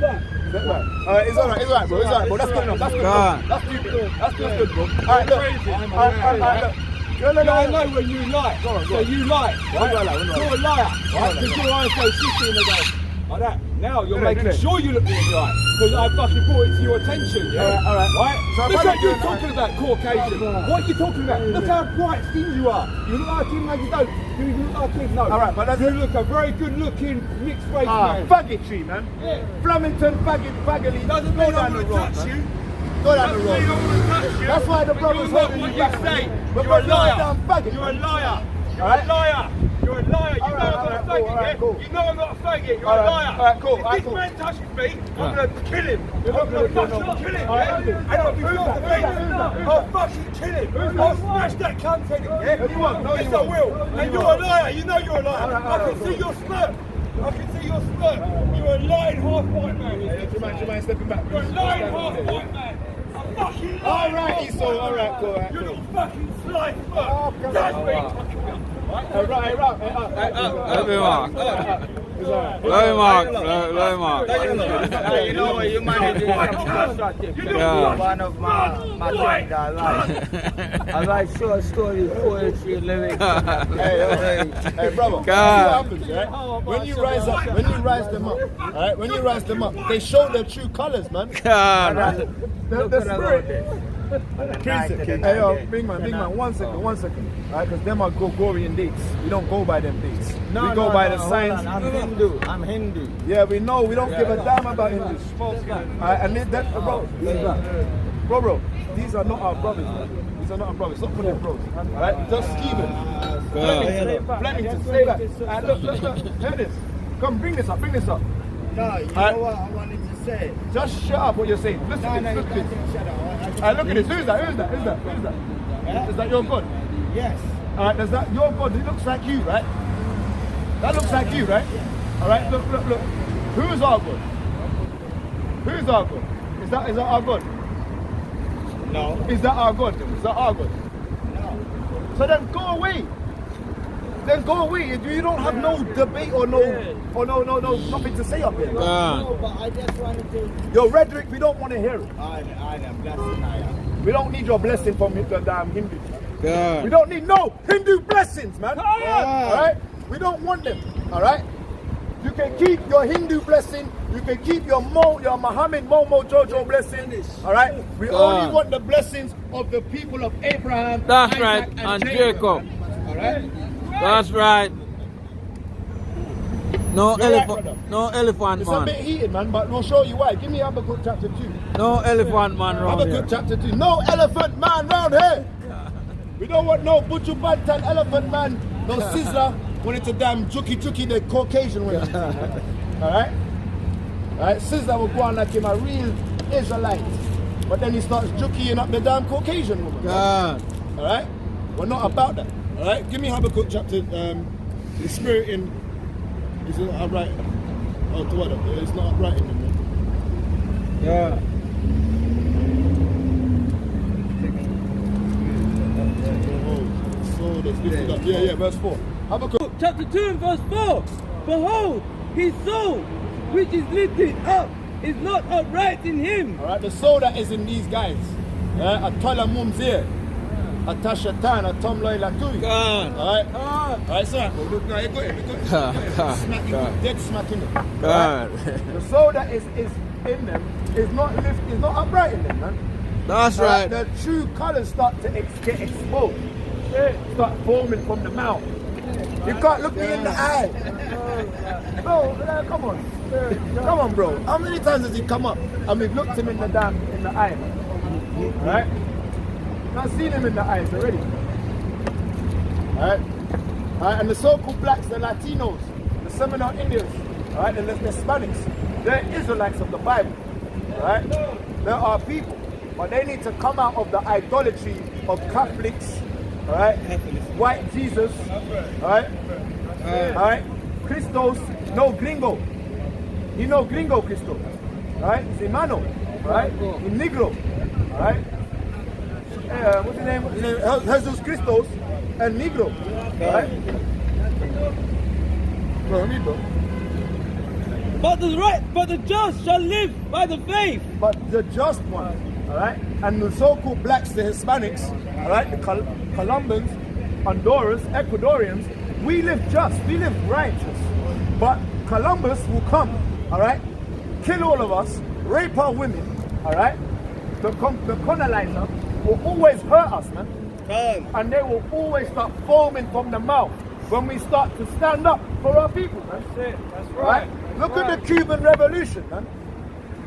Step back. Alright, it's alright, bro. It's alright, bro. That's good enough. That's good enough. That's good. That's good, bro. Alright, look. Alright, look. No, I know when you lie. So you lie, right? You're a liar, right? Because your eyes go shifty in the day. Like that. Now you're making sure you look me in the eye. Because I fucking brought it to your attention, yeah? Alright. Right? So Look if I at do you it, talking about Caucasian. What are you talking about? Look how bright skinned you are. You look like him, no, you don't. You look like him, no. Alright, but that's you look a very good looking mixed race man. Faggotry, man. Yeah. Flemington, faggotly. Doesn't Go mean I down the want to road, touch man. you. Go down the Doesn't mean I road. want to touch you. That's why the But brother's you're not holding what you you back. say. Because You're a you're a liar. damn faggot. You're a liar. You're Alright. a liar. You're a liar. You know Alright, I'm not a alright, faggot, cool, alright, yeah? cool. You know I'm not a faggot. You're a Alright, liar. alright, cool, If alright, this cool. man touches me, I'm going to kill him. I'm not going to gonna fucking kill him, Alright, yeah? And I'll be I'll fucking kill him. I'll smash that cunt head, yeah? No, you won't. No, you Yes, I won't. will. No, And you you're a won't. liar. You know you're a liar. I can see your smirk. I can see your smirk. You're a lying half-white man. Do you mind stepping back? You're a lying half-white man. I'm fucking lying. Alright, Esau. Alright, cool. You little fucking sly fuck. That's me. Right. Let me mark. You know what, you manage it. One of my friends I like. I like short stories, poetry, lyrics. Hey, brother. God. See what happens, right? When you rise them up, alright? When you rise them up, they show their true colors, man. God. The spirit. Hey, yo, big man, 1 second. Alright, because them are Gregorian dates. We don't go by them dates. We go by the signs. I'm Hindu. Yeah, we know. We don't give a damn about Hindus. Alright, and that, bro, these are not our brothers, man. These are not our brothers. Stop putting bros. Alright, just Stephen. Flemington, say that. And look, hear this. Come, bring this up. No, you know what I wanted to say? Just shut up what you're saying. Listen to this. Look at this. Look at this. Who's that? Is that your God? Yes. Alright, is that your God? It looks like you, right? That looks like you, right? Alright, look. Who's our God? Who's our God? Is that our God? No. Is that our God? Is that our God? No. So then go away. You don't have no debate or nothing to say up here. No, but I just wanted to. Your rhetoric, we don't want to hear it. I am blessing, I am. We don't need your blessing from the damn Hindus. God. We don't need no Hindu blessings, man. Alright? We don't want them. Alright? You can keep your Hindu blessing. You can keep your Muhammad Momo Jojo blessing. Alright? We only want the blessings of the people of Abraham. That's Isaac, right. And Jacob. Alright? That's right. No You're right, elephant. brother. No elephant It's a bit man. heated, man, but we'll show you why. Give me Habakkuk chapter 2. No elephant man round Habakkuk here. chapter 2. No elephant man round here. We don't want no Butchu Bantan elephant man, no Sizzler when it's a damn Juki the Caucasian way. Alright? Alright, Caesar will go on like him a real Israelite. But then he starts jockeying up the damn Caucasian woman. God. Alright? We're not about that. Alright? Give me Habakkuk chapter, the spirit in, is it upright? Oh, to what? It's not upright in them. Yeah. So that's lifted up. Yeah, verse 4. Habakkuk. Chapter 2 and verse 4. Behold, his soul, which is lifted up, is not upright in him. Alright, the soul that is in these guys. A Tola Mumzir, a Tashatan, a Tom Loy Latui. Alright? Alright, sir. Look now, you got it. Smacking it, dead smacking it. Right? The soul that is in them is not upright in them, man. That's right. The true colours start to get exposed. Start forming from the mouth. You can't look me in the eye. No, come on. Come on, bro. How many times has he come up and we've looked him in the eye? Right? I've seen him in the eyes already. Alright? And the so-called blacks, the Latinos, the Seminole Indians, alright, the Hispanics, they're Israelites of the Bible. Alright? There are people, but they need to come out of the idolatry of Catholics, alright? White Jesus, alright? Alright? Christos, no gringo. You know gringo Christos, right? It's Imano, right? In Negro, right? What's his name? Jesus Christos and Negro, right? But the just shall live by the faith. But the just one, alright? And the so-called blacks, the Hispanics, alright? The Colombians, Honduras, Ecuadorians, we live just, we live righteous. But Columbus will come, alright? Kill all of us, rape our women, alright? The colonizer will always hurt us, man. And they will always start foaming from the mouth when we start to stand up for our people, man. That's it. That's right. Look at the Cuban Revolution, man.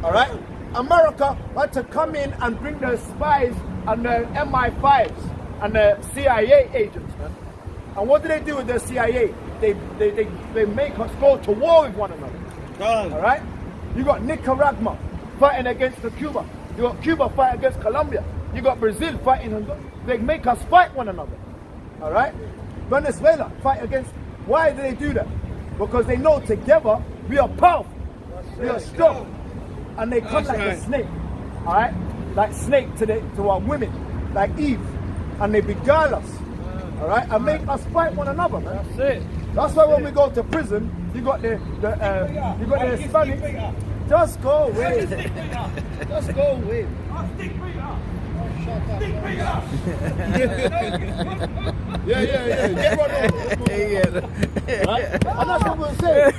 Alright? America had to come in and bring the spies and the MI5s and the CIA agents, man. And what do they do with the CIA? They make us go to war with one another. Alright? You got Nicaragua fighting against Cuba. You got Cuba fighting against Colombia. You got Brazil fighting. They make us fight one another. Alright? Venezuela fight against. Why do they do that? Because they know together we are powerful. We are strong. And they come like a snake. Alright? Like snake to our women. Like Eve. And they beguile us. Alright? And make us fight one another, man. That's it. That's why when we go to prison, you got the Hispanics. Just go away. Just go away. Yeah. Get one over. Right? And that's what we're saying.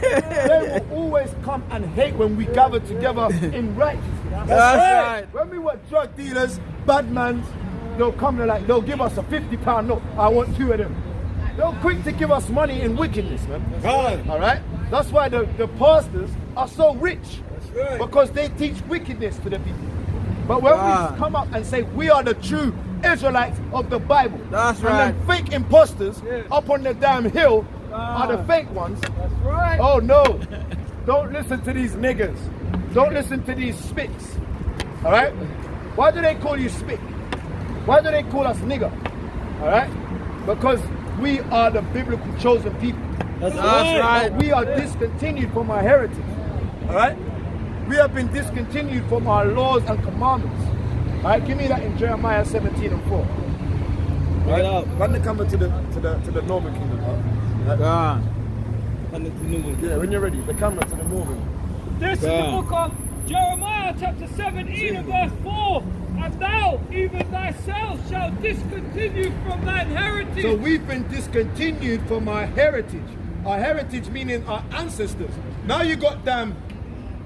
They will always come and hate when we gather together in righteousness. That's right. When we were drug dealers, bad men, they'll come and they'll give us a £50 note. I want 2 of them. They're quick to give us money in wickedness, man. Alright? That's why the pastors are so rich. Right. Because they teach wickedness to the people. But when we come up and say we are the true Israelites of the Bible, and then fake imposters up on the damn hill are the fake ones. That's right. Oh no. Don't listen to these niggas. Don't listen to these spicks. Alright? Why do they call you spick? Why do they call us nigger? Alright? Because we are the biblical chosen people. That's right. We are discontinued from our heritage. Alright? We have been discontinued from our laws and commandments. Alright, give me that in Jeremiah 17 and 4. Right up. Run the camera to the northern kingdom. Yeah, when you're ready, the camera to the northern. This is the book of Jeremiah chapter 17 and verse 4. And thou, even thyself, shalt discontinue from thine heritage. So we've been discontinued from our heritage. Our heritage meaning our ancestors. Now you got damn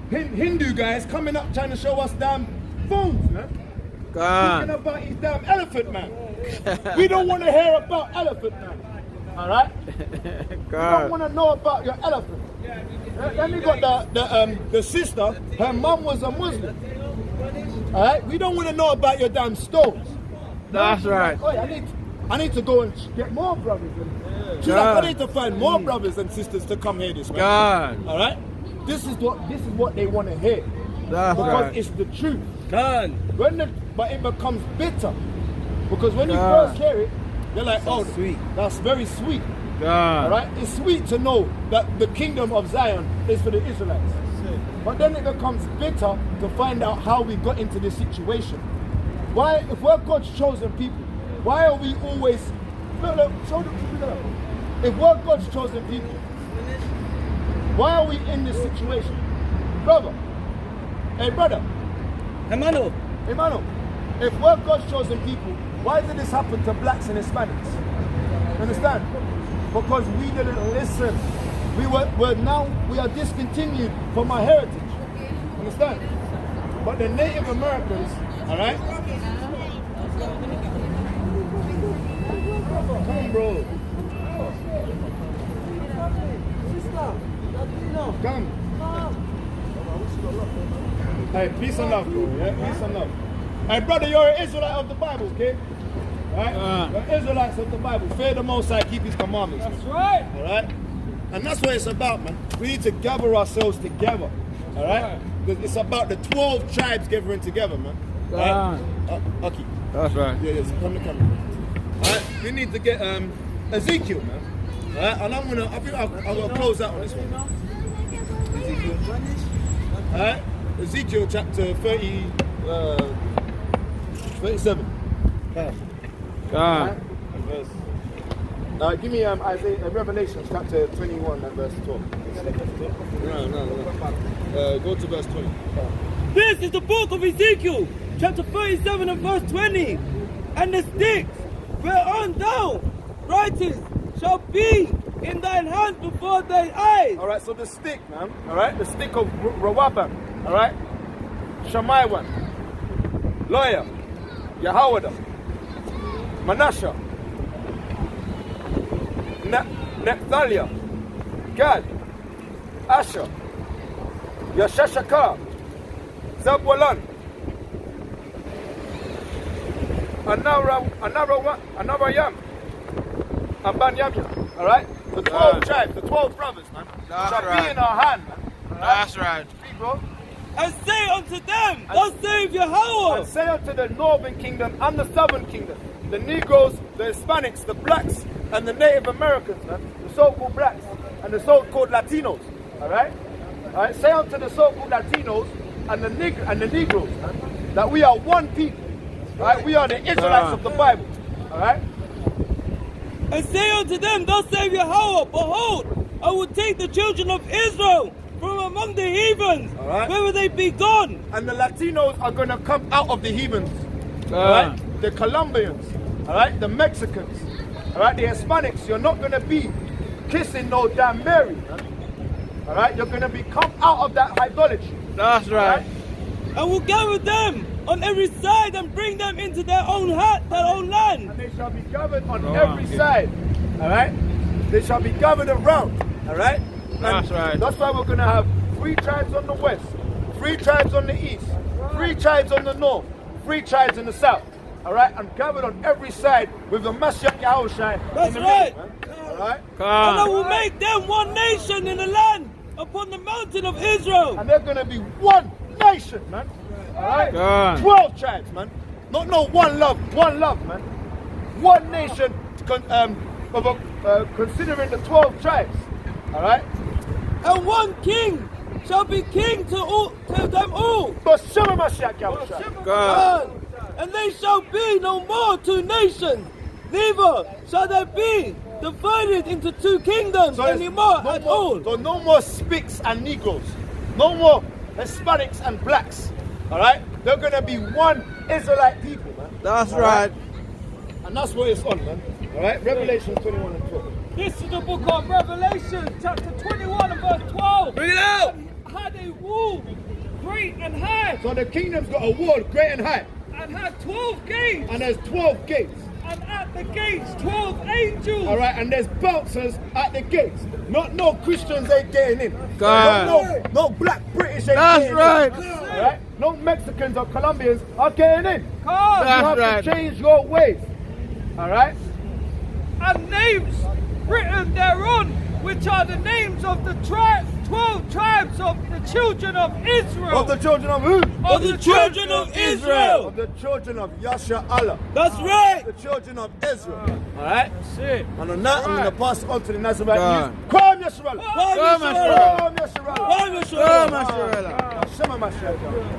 Hindu guys coming up trying to show us damn phones, man. Talking about his damn elephant man. We don't want to hear about elephant man. Alright? We don't want to know about your elephant. Then we got the sister, her mum was a Muslim. Alright? We don't want to know about your damn stones. That's right. Like, I need to go and get more brothers. I need to find more brothers and sisters to come here this way. Alright? this is what they want to hear. That's because right. it's the truth. Done. But it becomes bitter. Because when you first hear it, they're like, oh, sweet. That's very sweet. God. All right? It's sweet to know that the kingdom of Zion is for the Israelites. But then it becomes bitter to find out how we got into this situation. Why, if we're God's chosen people, why are we always... Look, show them. If we're God's chosen people, why are we in this situation? Brother. Hey, brother. Emmanuel. If we're God's chosen people, why did this happen to blacks and Hispanics? Understand? Because we didn't listen. We are discontinued from our heritage. Understand? But the Native Americans, all right? Come, bro. Come. Hey, peace and love, bro. Yeah, peace and love. Hey, brother, you're an Israelite of the Bible, okay? Right? We're Israelites of the Bible. Fear the Most High, keep His commandments. That's right. All right? And that's what it's about, man. We need to gather ourselves together. All right? It's about the 12 tribes gathering together, man. Right? Okay. That's right. Yeah, yes. Come to camera. All right? We need to get Ezekiel, man. All right? And I think I'll close out on this one. Ezekiel. All right? Ezekiel chapter 37. God. Give me Isaiah, Revelation chapter 21 and verse 12. No. Go to verse 20. This is the book of Ezekiel, chapter 37 and verse 20. And the sticks whereon thou writest shall be in thine hand before thine eyes. Alright, so the stick, man. Alright, the stick of Rawabam. Alright? Shamaiwan. Lawyer. Yahawada. Manasseh. Nephthalia. Gad. Asher. Yashashakar. Zabwalan. Anarayam. And Banyamia. Alright? The 12 tribes, the 12 brothers, man. Shall be in our hand, man. That's right. See, bro? And say unto them, thus saith Yahweh. And say unto the northern kingdom and the southern kingdom, the Negroes, the Hispanics, the blacks, and the Native Americans, man, the so-called blacks and the so-called Latinos, all right? All right, say unto the so-called Latinos and the Negroes, man, that we are one people, all right? We are the Israelites of the Bible, all right? And say unto them, thus saith Yahweh, behold, I will take the children of Israel from among the heathens, whether they be gone. And the Latinos are going to come out of the heathens, all right? The Colombians, all right? The Mexicans, all right? The Hispanics, you're not going to be kissing no damn Mary, man. All right? You're going to come out of that idolatry. That's right. I will gather them on every side and bring them into their own land. And they shall be gathered on every side, all right? They shall be gathered around, all right? That's right. That's why we're going to have 3 tribes on the west, 3 tribes on the east, 3 tribes on the north, 3 tribes in the south. All right, and gathered on every side with the Mashiach Yahushua. That's right. All right. And I will make them one nation in the land upon the mountain of Israel. And they're going to be one nation, man. All right. God. 12 tribes, man. Not no one love, man. One nation, considering the 12 tribes. All right. And one king shall be king to them all. God. And they shall be no more 2 nations, neither shall they be divided into 2 kingdoms anymore at all. So no more Spics and Negroes, no more Hispanics and blacks. All right, they're gonna be one Israelite people, man. That's right. And that's what it's on, man. All right, Revelation 21 and 12. This is the book of Revelation, chapter 21 and verse 12. Bring it out. Had a wall great and high. So the kingdom's got a wall great and high. And had 12 gates. And there's 12 gates. And at the gates, 12 angels. All right, and there's bouncers at the gates. Not no Christians ain't getting in. God. No black British ain't That's getting right. in. All right, no Mexicans or Colombians are getting in. God. That's you have right. to change your ways. All right. And names written thereon which are the names of the 12 tribes of the children of Israel. Of the children of who? Of the children of Israel. Of the children of Yasha Allah. That's right. The children of Israel. Alright. That's it. And on that, I'm going to pass on to the Nazarite God. youth. Come, Yasharallah. Come, Yasharallah. Come, Yasharallah. Come, Yasharallah. Shema Mashiach.